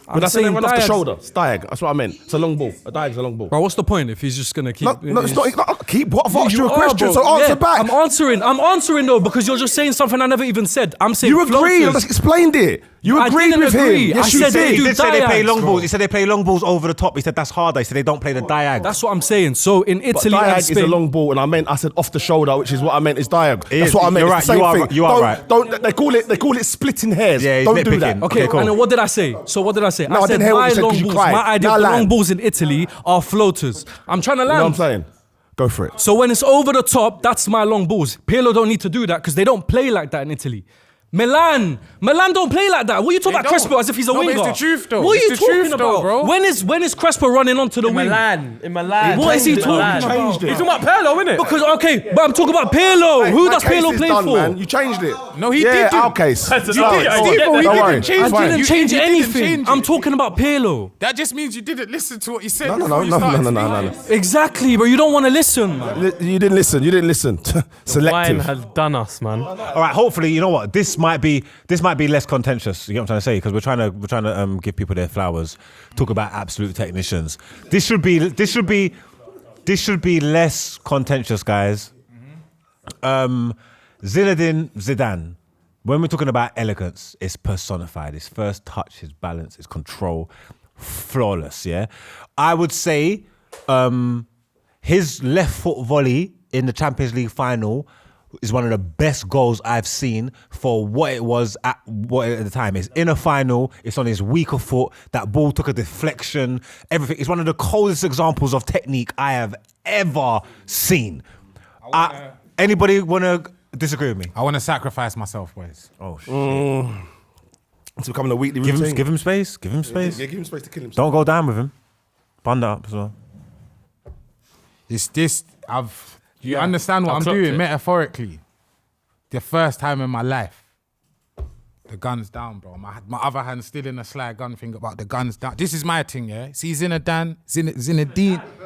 But that's when they saying run off the diags. shoulder. It's diag. That's what I meant. It's a long ball. A diag's a long ball. Bro, what's the point if he's just gonna keep? No, it's not. Keep. What? I've asked you a are, question, bro. so answer Yeah, back. I'm answering though because you're just saying something I never even said. I'm saying You agreed. I floaters. just explained it. You I agreed didn't with agree. him. I Yes, you said they did. do He did say they play diags, long bro. balls. He said they play long balls over the top. He said that's harder. He said they don't play the diag. That's what I'm saying. So in But Italy and diag is a Spain, long ball, and I said off the shoulder, which is what I meant is diag. It That's is. what I meant. You're It's the right. same You are thing. right. You are right. Don't. They call it splitting hairs. Yeah, he's don't do nitpicking. that. okay, cool. and then what did I say? So what did I say? No, I said didn't hear what my you said long 'cause you balls, cried. my idea Now of the land. long balls in Italy are floaters. I'm trying to You know land. what I'm saying? Go for it. So when it's over the top, that's my long balls. Pirlo don't need to do that because they don't play like that in Italy. Milan don't play like that. What are you talking They about Crespo don't. as if he's a No, but winger? it's the truth, though. What are It's you the talking truth, though, about, bro. When is Crespo running onto the wing? In Milan. What is he talking Milan. about? He's talking about Pirlo, innit? Because okay, but I'm talking about Pirlo. Who My does case Pirlo is play done, for? Man. You changed it. No, he yeah, didn't. our case. That's You Sorry, did, I Steve, get he that. Don't worry. didn't change I it. didn't You change didn't anything. change I'm it. talking about Pirlo. That just means you didn't listen to what he said. No. before you started speaking. Exactly, but you don't want to listen, man. You didn't listen. You didn't listen. Wine Selective. has done us, man. All right. Hopefully, you know what? This might be less contentious. You know what I'm trying to say? Because we're trying to give people their flowers. Talk about absolute technicians. This should be less contentious, guys. Zidane. When we're talking about elegance, it's personified. His first touch, his balance, his control, flawless. Yeah, I would say his left foot volley in the Champions League final is one of the best goals I've seen for what it was at the time. It's in a final, it's on his weaker foot, that ball took a deflection, everything. It's one of the coldest examples of technique I have ever seen. Anybody want to disagree with me? I want to sacrifice myself, boys. Oh, shit. It's becoming a weekly Give routine. him space. Give him space. Yeah, give him space to kill himself. Don't go down with him. Bund that up as well. You understand what I've I'm clocked doing it. metaphorically. The first time in my life, the gun's down, bro. My other hand's still in a sly gun thing about the gun's down. This is my thing, yeah? See Zinedine.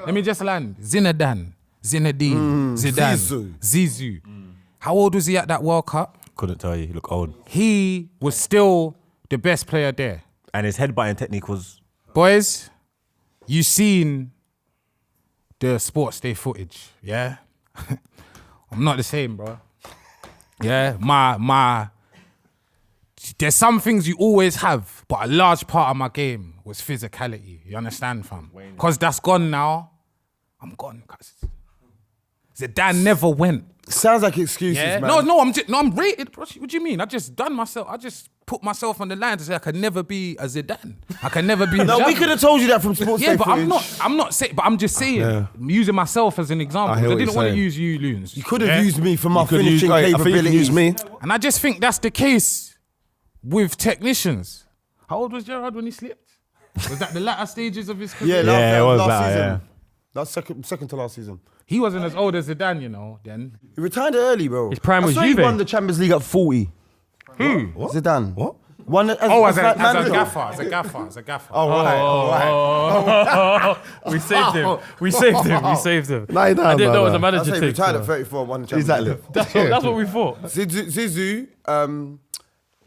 Let me just land. Zinedine, Zidane, Zizou. How old was he at that World Cup? Couldn't tell you. He looked old. He was still the best player there. And his headbutting technique was... Boys, you seen the sports day footage, yeah? I'm not the same, bro. Yeah, there's some things you always have, but a large part of my game was physicality. You understand, fam? Because that's gone now. I'm gone, cuz. Zidane never went. Sounds like excuses, Yeah, man. I'm rated. What do you mean? I just put myself on the line to say I can never be a Zidane. I can never be. A No, we Xavi. could have told you that from sports Yeah, day but footage. I'm not saying. But I'm just saying. I'm using myself as an example. I hear I what didn't you're want to saying. use you, loons. You could have used me for my You could use, finishing I think you capabilities. can use me. And I just think that's the case with technicians. How old was Gerrard when he slipped? Was that the latter stages of his career? Yeah, it was last that, season. yeah. That's second to last season. He wasn't as old as Zidane, you know. Then He retired early, bro. His prime I was swear he Juve. won the Champions League at 40. What? Zidane. What? One As a gaffer. Oh, right. We saved him. We saved him. No, I didn't know it was a I'll manager say he thing. retired at so. 34 and won the Champions Exactly. League. That's what we thought. Zizou, I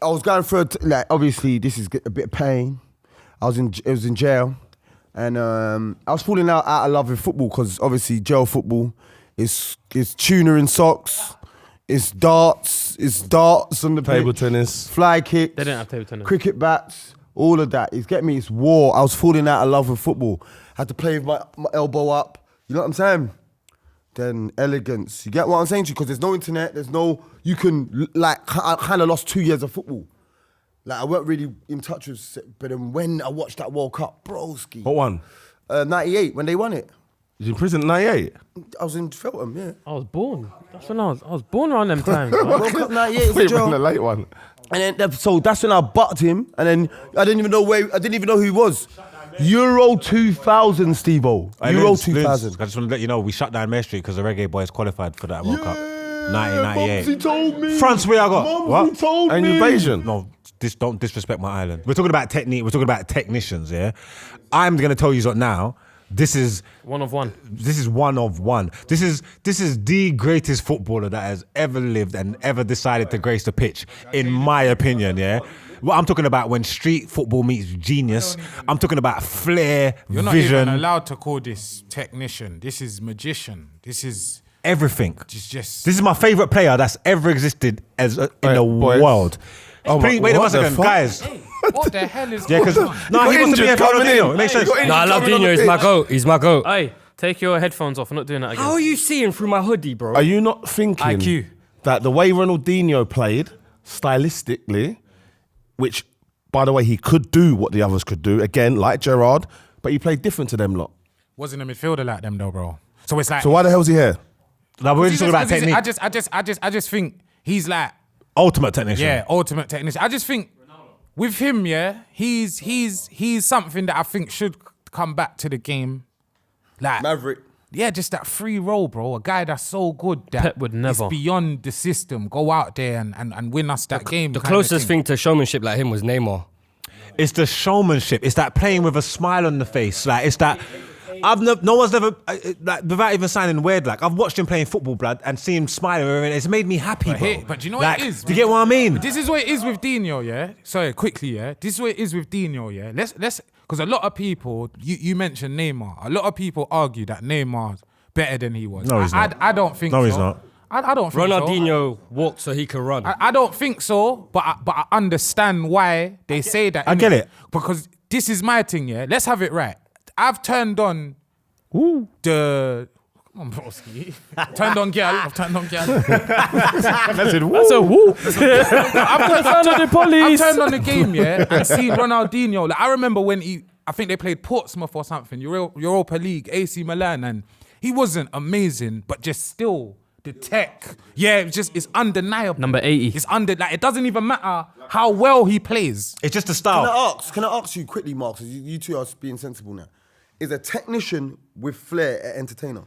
was going through, obviously, this is a bit of pain. I was in jail. And I was falling out of love with football because obviously jail football is tuna in socks, it's darts on the Table pitch, tennis. fly kicks, They didn't have table tennis. cricket bats, all of that. It's getting me, it's war. I was falling out of love with football. Had to play with my elbow up. You know what I'm saying? Then elegance. You get what I'm saying to you? Because there's no internet, you can, I kind of lost 2 years of football. Like, I weren't really in touch with, but then when I watched that World Cup, broski. What one? 98, when they won it. You in prison in 98? I was in Feltham, yeah. I was born. That's when I was born around them times. bro. World Cup 98 was a Wait, draw. the late one. And then, so that's when I bucked him, and then I didn't even know who he was. Euro 2000, Steve-O. Euro 2000. I just want to let you know, we shut down Main Street because the Reggae Boys qualified for that World Cup. 1998. Mumsy told me. France, where I got? Mumsy What? told An me. invasion. No, don't disrespect my island. We're talking about technique. We're talking about technicians, yeah? I'm going to tell you something now. This is One of one. This is one of one. This is the greatest footballer that has ever lived and ever decided to grace the pitch, in my opinion, yeah? What I'm talking about when street football meets genius, I'm talking about flair, You're not vision, even allowed to call this technician. This is magician. This is everything. just. This is my favourite player that's ever existed in the boys. world. Oh Please, my- wait a what the second, fuck? guys. What the hell is Yeah, because going on? no, he wants to be a injured coming Ronaldinho. in. It makes sense. No, I love Dino. He's my goat. He's my goat. Hey, take your headphones off. I'm not doing that again. How are you seeing through my hoodie, bro? Are you not thinking IQ. that the way Ronaldinho played, stylistically, which, by the way, he could do what the others could do, again, like Gerrard, but he played different to them lot. Wasn't a midfielder like them though, bro. So it's like. So why the hell's he here? No, we're He's just talking about just- technique. I just think he's like, Ultimate technician. yeah, ultimate technician. I just think with him, yeah, he's something that I think should come back to the game. Like Maverick. yeah, just that free role, bro. A guy that's so good that Pep would never. it's beyond the system. Go out there and win us that game. The kind of closest thing to showmanship like him was Neymar. It's the showmanship. It's that playing with a smile on the face. Like it's that. No one's never like without even sounding weird. Like I've watched him playing football, blood, and see him smiling. And it's made me happy, But bro. hey, but do you know what Like, it is? Do you get what I mean? This is what it is with Dino, yeah? Sorry, quickly, yeah? This is what it is with Dino, yeah? Let's because a lot of people, you mentioned Neymar. A lot of people argue that Neymar's better than he was. No, he's not. I don't think so. No, he's not. I don't think so. Ronaldinho walked so he could run. I don't think so, but I understand why they say that. I get it. Because this is my thing, yeah? Let's have it right. I've turned on the... Come on, broski. Turned on girl. I've turned on girl. That's a whoop. I've Turned on the police. turned on the game, yeah, and seen Ronaldinho. Like I remember when I think they played Portsmouth or something, Europa League, AC Milan, and he wasn't amazing, but just still the tech, yeah, it's undeniable. Number 80. It's it doesn't even matter how well he plays. It's just the style. Can I ask you quickly, Mark, because you two are being sensible now. Is a technician with flair an entertainer?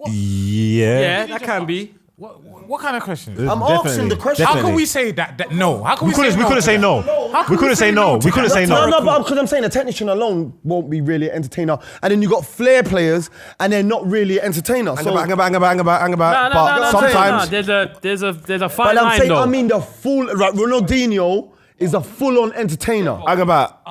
Yeah. Yeah, that can be. What kind of question? I'm asking the question. How can we say that no? How can We couldn't say no. How We couldn't say no. We couldn't say no. No, but because I'm saying a technician alone won't be really an entertainer. And then you got flair players and they're not really an entertainer. So, Hang about. No, But sometimes... There's a fine but I'm line saying, though. I mean the full, right, Ronaldinho is a full-on entertainer. Hang about.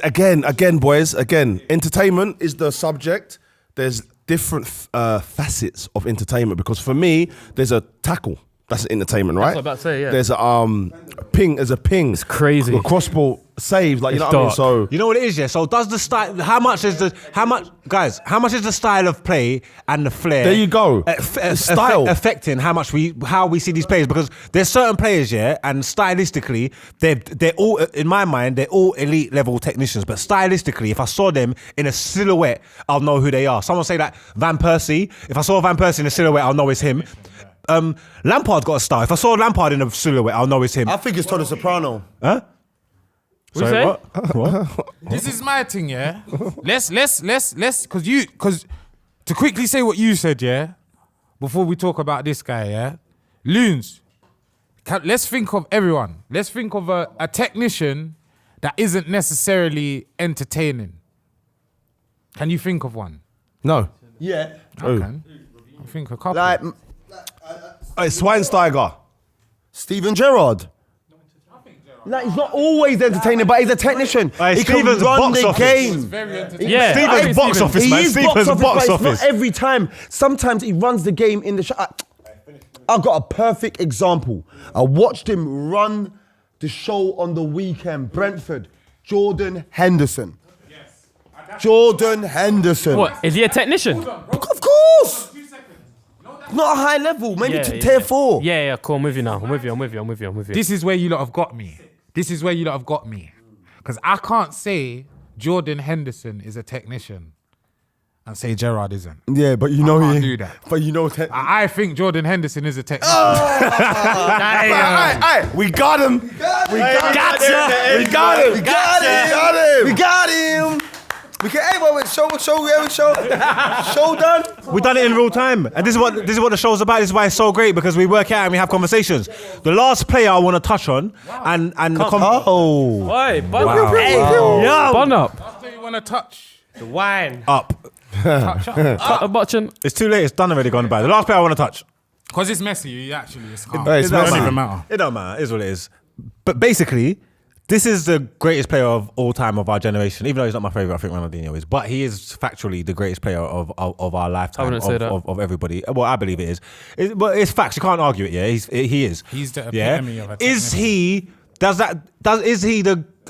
Again, boys, entertainment is the subject. There's different facets of entertainment because for me, there's a tackle. That's entertainment, right? what I was about to say, yeah. There's a ping. There's a ping. It's crazy. A crossball saves, like you know It's what I mean. dark. So You know what it is, yeah? So does the style, how much is the style of play and the flair? There you go. Style. affecting how we see these players, because there's certain players, yeah, and stylistically, they're all, in my mind, they're all elite level technicians, but stylistically, if I saw them in a silhouette, I'll know who they are. Someone say that Van Persie, if I saw Van Persie in a silhouette, I'll know it's him. Lampard's got a style. If I saw Lampard in a silhouette, I'll know it's him. I think it's Tony Soprano. Huh? What Sorry, you what? This is my thing, yeah. Let's, because to quickly say what you said, yeah, before we talk about this guy, yeah, Loons, let's think of everyone. Let's think of a technician that isn't necessarily entertaining. Can you think of one? No. Yeah. I can. I think a couple. Like It's Schweinsteiger. Steven Gerrard. Like, he's not always entertaining, but he's a technician. Hey, he Steven's can run box the office. game. Very entertaining. Yeah, Steven's box office, He man. is Steven's box box office, but office. it's not every time. Sometimes he runs the game in the shot. I've got a perfect example. I watched him run the show on the weekend. Brentford, Jordan Henderson. Jordan Henderson. What, is he a technician? Of course. Not a high level, maybe to tier 4. Yeah, cool. I'm with you now. I'm with you. This is where you lot have got me. Because I can't say Jordan Henderson is a technician and say Gerrard isn't. Yeah, but you know can't he. do that. But you know. I think Jordan Henderson is a technician. Hey, we got him. We got him. We can. Hey, wait, show done. We've done it in real time, and this is what the show's about. This is why it's so great, because we work out and we have conversations. The last player I want to touch on, and Oh. Oi, bun Wow. Hey, Yo. bun up. That's what you want to touch. The wine. up. Cut the button. It's too late. It's done already. Gone by. The last player I want to touch. Because it's Messi, it's calm. Hey, it's It don't Messi. matter. matter. It don't matter. It is what it is. But basically, this is the greatest player of all time of our generation. Even though he's not my favorite, I think Ronaldinho is. But he is factually the greatest player of our lifetime. I wouldn't say that. Of everybody. Well, I believe it is. But it's facts. You can't argue it. Yeah, he is. He's the Yeah. epitome of a Is technician. he?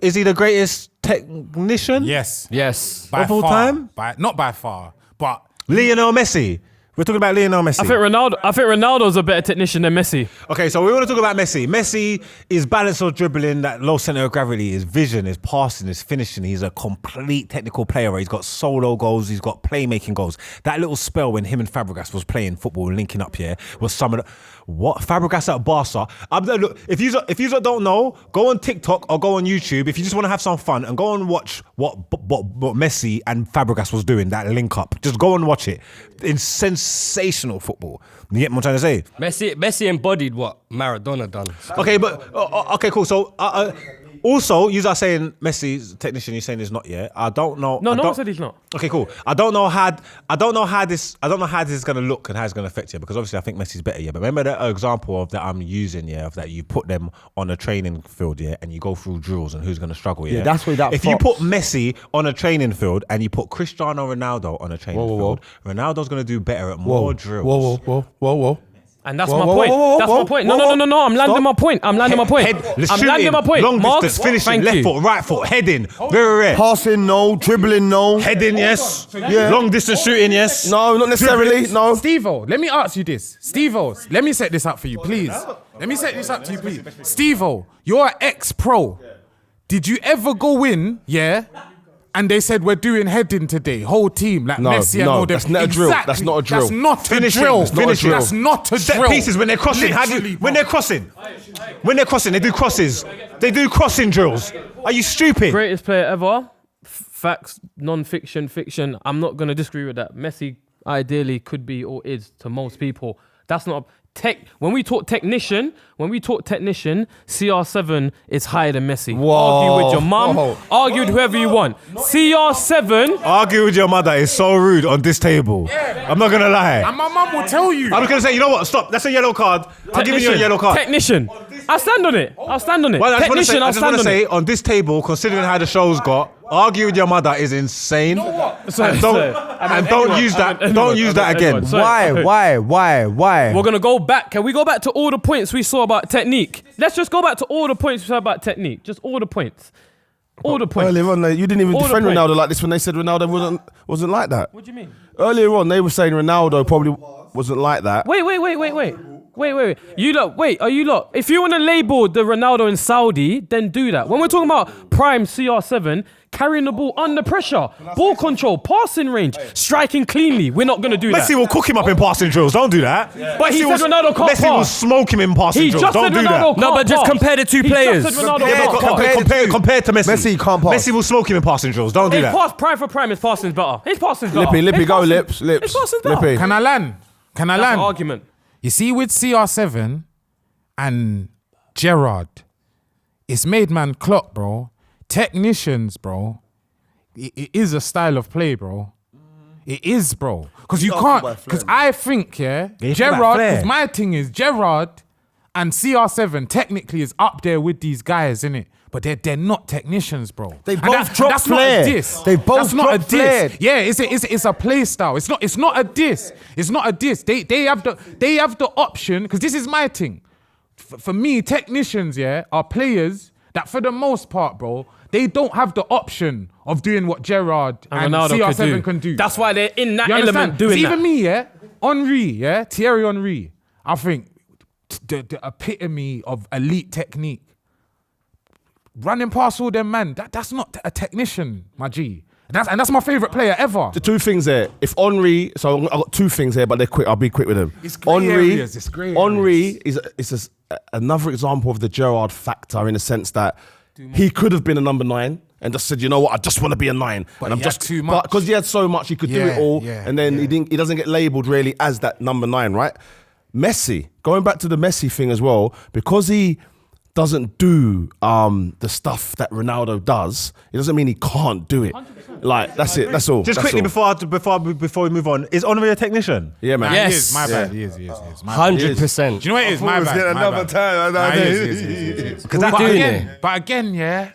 Is he the greatest technician? Yes. Yes. By Of all far. time? Not by far, but Lionel Messi. We're talking about Lionel Messi. I think Ronaldo's a better technician than Messi. Okay, so we want to talk about Messi. Messi is balance or dribbling, that low center of gravity, his vision, his passing, his finishing. He's a complete technical player. He's got solo goals, he's got playmaking goals. That little spell when him and Fabregas was playing football and linking up here was some of the... What? Fabregas at Barca? Look, if you don't know, go on TikTok or go on YouTube. If you just want to have some fun and go and watch what Messi and Fabregas was doing, that link up. Just go and watch it. It's sensational football. You get what I'm trying to say? Messi embodied what Maradona done. Okay, but okay, cool. So also, you are saying Messi's technician. You're saying he's not yet. I don't know. No one said he's not. Okay, cool. I don't know how this is gonna look and how it's gonna affect you, because obviously I think Messi's better. Yeah, but remember the example of that I'm using. Yeah, of that you put them on a training field. Yeah, and you go through drills and who's gonna struggle. Yeah, that's where that. If you put Messi on a training field and you put Cristiano Ronaldo on a training field, Ronaldo's gonna do better at more drills. Whoa. And that's my point. That's my point. No. I'm landing my point. I'm landing my point. Long Mark, distance, finishing, thank left you. foot, right foot, heading, very rare. Passing, no. Dribbling, no. Heading, yes. Yeah. Long distance shooting, yes. No, not necessarily. No. Steve-O, let me ask you this. Steve-O, let me set this up for you, please. Steve-O, you're an ex-pro. Did you ever go in, and they said we're doing heading today, whole team, like No, Messi and no, all them. that's not a drill. That's not a drill. That's not Finishing, a drill. finishing. That's not a Set drill. pieces when they're crossing. Literally, When they're crossing, they do crosses. They do crossing drills. Are you stupid? Greatest player ever. Facts, non-fiction, fiction. I'm not going to disagree with that. Messi ideally could be or is to most people. That's not when we talk technician, CR7 is higher than Messi. Argue with your mum, argue with whoever you want. CR7. Argue with your mother is so rude on this table. I'm not gonna lie. And my mum will tell you. I'm just gonna say, you know what? Stop. That's a yellow card. I'm giving you a yellow card. Technician. I'll stand on it. Well, I just want to say, on this table, considering how the show's got, argue with your mother is insane. And don't use that. Don't use that again. Why? We're gonna go back. Can we go back to all the points we saw about technique? Let's just go back to all the points we saw about technique. Just all the points. All the points. Earlier on, you didn't even All the defend points. Ronaldo like this when they said Ronaldo wasn't like that. What do you mean? Earlier on, they were saying Ronaldo probably wasn't like that. Wait. You lot, are you lot? If you want to label the Ronaldo in Saudi, then do that. When we're talking about prime CR7, carrying the ball under pressure, ball control, passing range, striking cleanly, we're not going to do that. Messi will cook him up in passing drills. Don't do that. But he said Ronaldo can't Messi will pass. smoke him in passing He drills. just Don't said do that. Ronaldo No, but can't just pass. compare the two He players. just said Ronaldo Yeah, can't but pass. compared to Messi. Messi can't pass. Messi will smoke him in passing drills. Don't do His that. pass prime for prime, his passing's better. His passing's better. Lippy, go, His lips. passing's better. Lippy. Can I land? That's an argument. You see, with CR7 and Gerrard. It's made man clock, bro. Technicians, bro. It is a style of play, bro. It is, bro. Because you can't. Because I think, Gerrard. Because my thing is Gerrard and CR7 technically is up there with these guys, innit? But they're not technicians, bro. They both drop flair. They both drop flair. Yeah, it's a play style. It's not a diss. It's not a diss. They have the option, because this is my thing. For me, technicians, are players that for the most part, bro, they don't have the option of doing what Gerrard and CR7 can do. That's why they're in that You element doing that. Even me, Henry, Thierry Henry, I think the epitome of elite technique. Running past all them, man, that's not a technician, my G. That's my favourite player ever. The two things there. If Henry, so I've got two things here, but they're quick. I'll be quick with them. It's grey areas. It's grey Henry is another example of the Gerrard factor in the sense that he could have been a number 9 and just said, you know what, I just want to be a 9. But and I'm he just had too much. because he had so much, he could do it all, and then he doesn't get labelled really as that number 9, right? Messi, going back to the Messi thing as well, because he doesn't do the stuff that Ronaldo does, it doesn't mean he can't do it. 100%. Like, that's it, that's all. Just quickly before we move on, is Henry a technician? Yeah, man. Yes. He is, my bad. He is. 100%. Do you know what it is? My bad. Another time. But again,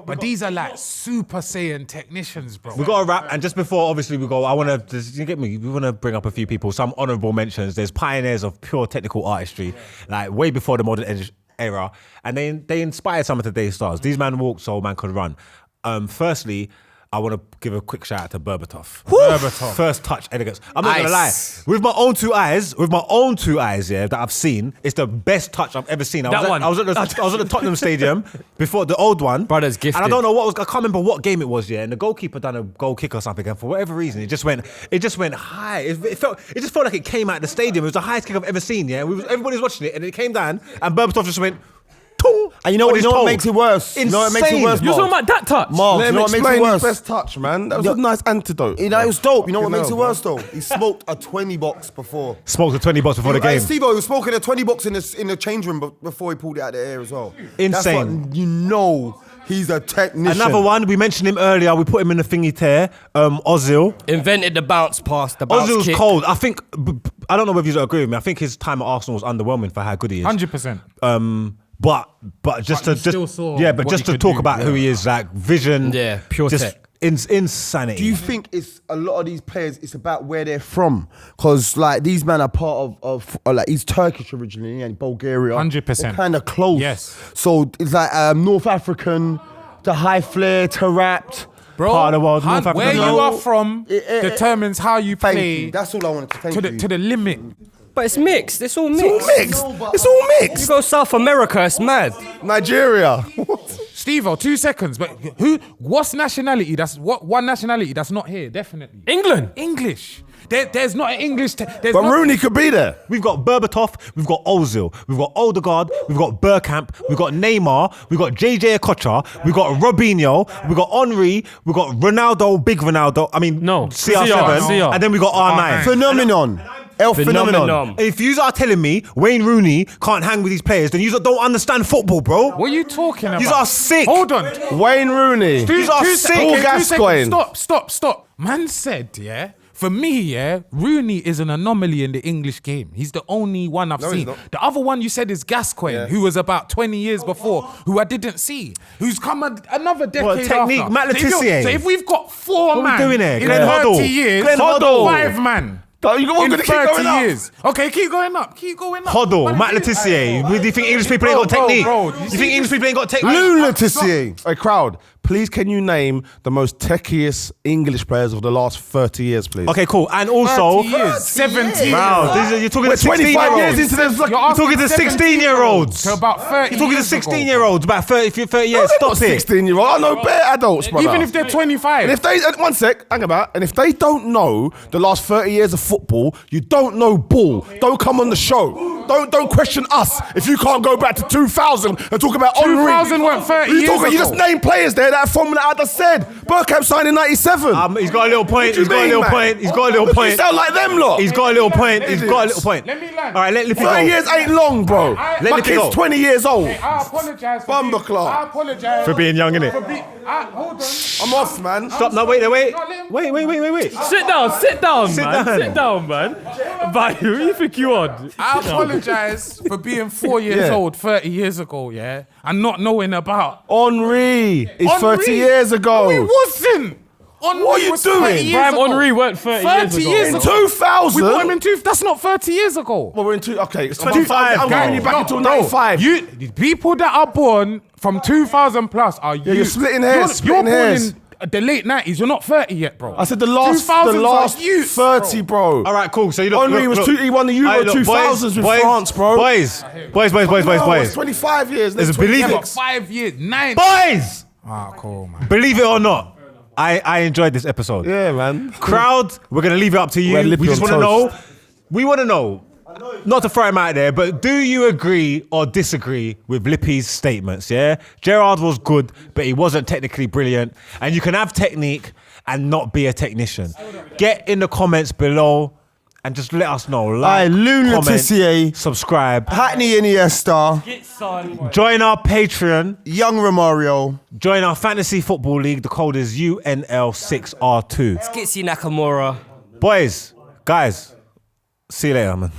but these are like Super Saiyan technicians, bro. We got to wrap, and just before, obviously, we go. You get me? We want to bring up a few people, some honourable mentions. There's pioneers of pure technical artistry, like way before the modern era, and they inspired some of today's stars. These man walked so man could run. Firstly, I want to give a quick shout out to Berbatov. First touch elegance. I'm not gonna lie. With my own two eyes, that I've seen, it's the best touch I've ever seen. I was at the Tottenham Stadium before the old one. Brother's gifted. And I don't know what was. I can't remember what game it was. And the goalkeeper done a goal kick or something. And for whatever reason, it just went high. It just felt like it came out of the stadium. It was the highest kick I've ever seen. Everybody was watching it, and it came down, and Berbatov just went. And you know what makes it worse? Insane. You know what makes it worse? You're talking about that touch? Mark, you know what makes it worse? Best touch, man. That was a nice antidote. You know, it was dope. You know what makes it worse though? He smoked a 20 box before. Smoked a 20 box before the game. Steve-O, he was smoking a 20 box in the change room before he pulled it out of the air as well. Insane. That's what, you know he's a technician. Another one, we mentioned him earlier. We put him in the thingy tier. Ozil. Invented the bounce pass, the bounce Ozil's kick. cold. I think, I don't know whether you agree with me. I think his time at Arsenal was underwhelming for how good he is. 100%. But just to talk do, about who he is, like vision, pure just tech. Insanity. Do you think it's a lot of these players, it's about where they're from? Because like these men are part of like he's Turkish originally and Bulgaria. 100%. Kind of close. Yes. So it's like North African to high flair to rapt. Bro, part of the world, North where Africa. you are from determines how you Thank play you. That's all I wanted to thank you. to the limit. But it's mixed. It's all mixed. It's all You mixed. go South America, it's mad. Nigeria. Steve-O, 2 seconds. But what's nationality? What one nationality that's not here? Definitely England. English. There's not an English. But Rooney could be there. We've got Berbatov, we've got Ozil, we've got Odegaard, we've got Bergkamp, we've got Neymar, we've got JJ Okocha, we've got Robinho, we've got Henry, we've got Ronaldo, big Ronaldo. I mean, No. CR7, CR. and then we got R9. Phenomenon. El Phenomenon. If you are telling me Wayne Rooney can't hang with these players, then you don't understand football, bro. What are you talking about? You are sick. Hold on. Wayne Rooney. These are sick. Paul Gascoigne. Stop. Man said, for me, Rooney is an anomaly in the English game. He's the only one I've seen. The other one you said is Gascoigne, who was about 20 years before, who I didn't see, who's come another decade technique, after. Matt Letizia. So if we've got 4 What man we doing here? in Glenn 30 Hoddle. years, Glenn Hoddle. 5 man. You're going to In keep going 30 up. years. Okay, keep going up. Hoddle, Matt Letizia. Do you think English people ain't got technique? You think English people ain't got technique? Lunacy. Hey, crowd, please can you name the most techiest English players of the last 30 years, please? Okay, cool. And also, 30 years, 17 wow, you're talking We're to 25 years 16-year-olds. into this. You're You're talking to 16-year-olds. To about 30 You're talking to years ago. 16-year-olds about 30 years. Stop it. 16-year-old. I know bare adults, brother. Even if they're 25. And if they, one sec, hang about. And if they don't know the last 30 years of football, you don't know ball. Don't come on the show. Don't question us if you can't go back to 2000 and talk about Henry. 2000 weren't 30 You years talking? You ago. just name players there that are from that I just said. Bergkamp signed in 97. He's got a little point. What do you mean, man? He's got a little You point. sound like them lot. He's got a little point. He's got a little point. Let me land. All right, let Lippy 30 go. years ain't long, bro. Let My Lippy kid's go. 20 years old. I apologise. Bumberclaw. I apologise For being young, innit? Hold on. I'm off, man. Stop. No, wait. Wait. Sit down, man. down. Sit down, man. But who you think you are? I apologise for being 4 years Yeah. old 30 years ago, yeah? And not knowing about. Henry. It's Henry. 30 years ago. No, he wasn't. Henry What are you was doing? 30 years Prime ago. Henry weren't 30 years ago. In 2000. We bought him in that's not 30 years ago. Well, we're in okay. It's 25, I'm getting you back until 95. You people that are born from 2000 plus are you. you're splitting hairs, You're splitting born hairs. in the late 90s. You're not 30 yet, bro. I said the last 2000s are youth, 30, bro. All right, cool. So you look. Henry was he won the Euro 2000s with France, bro. Boys. No, it's 25 years. There's a Next believe Yeah, it. but 5 years, 9. Boys, Ah, cool, man. believe it or not, I enjoyed this episode. Yeah, man. Crowd, we're gonna leave it up to you. We're Lippy We just on want to know. toast. We want to know. Not to throw him out there, but do you agree or disagree with Lippy's statements? Yeah, Gerrard was good, but he wasn't technically brilliant. And you can have technique and not be a technician. Get in the comments below and just let us know. Like, Luna comment, Tissier, subscribe, Hackney Iniesta, join our Patreon, Young Romario. join our Fantasy Football League. The code is UNL6R2. Skitsy Nakamura. Boys, guys, see you later, man.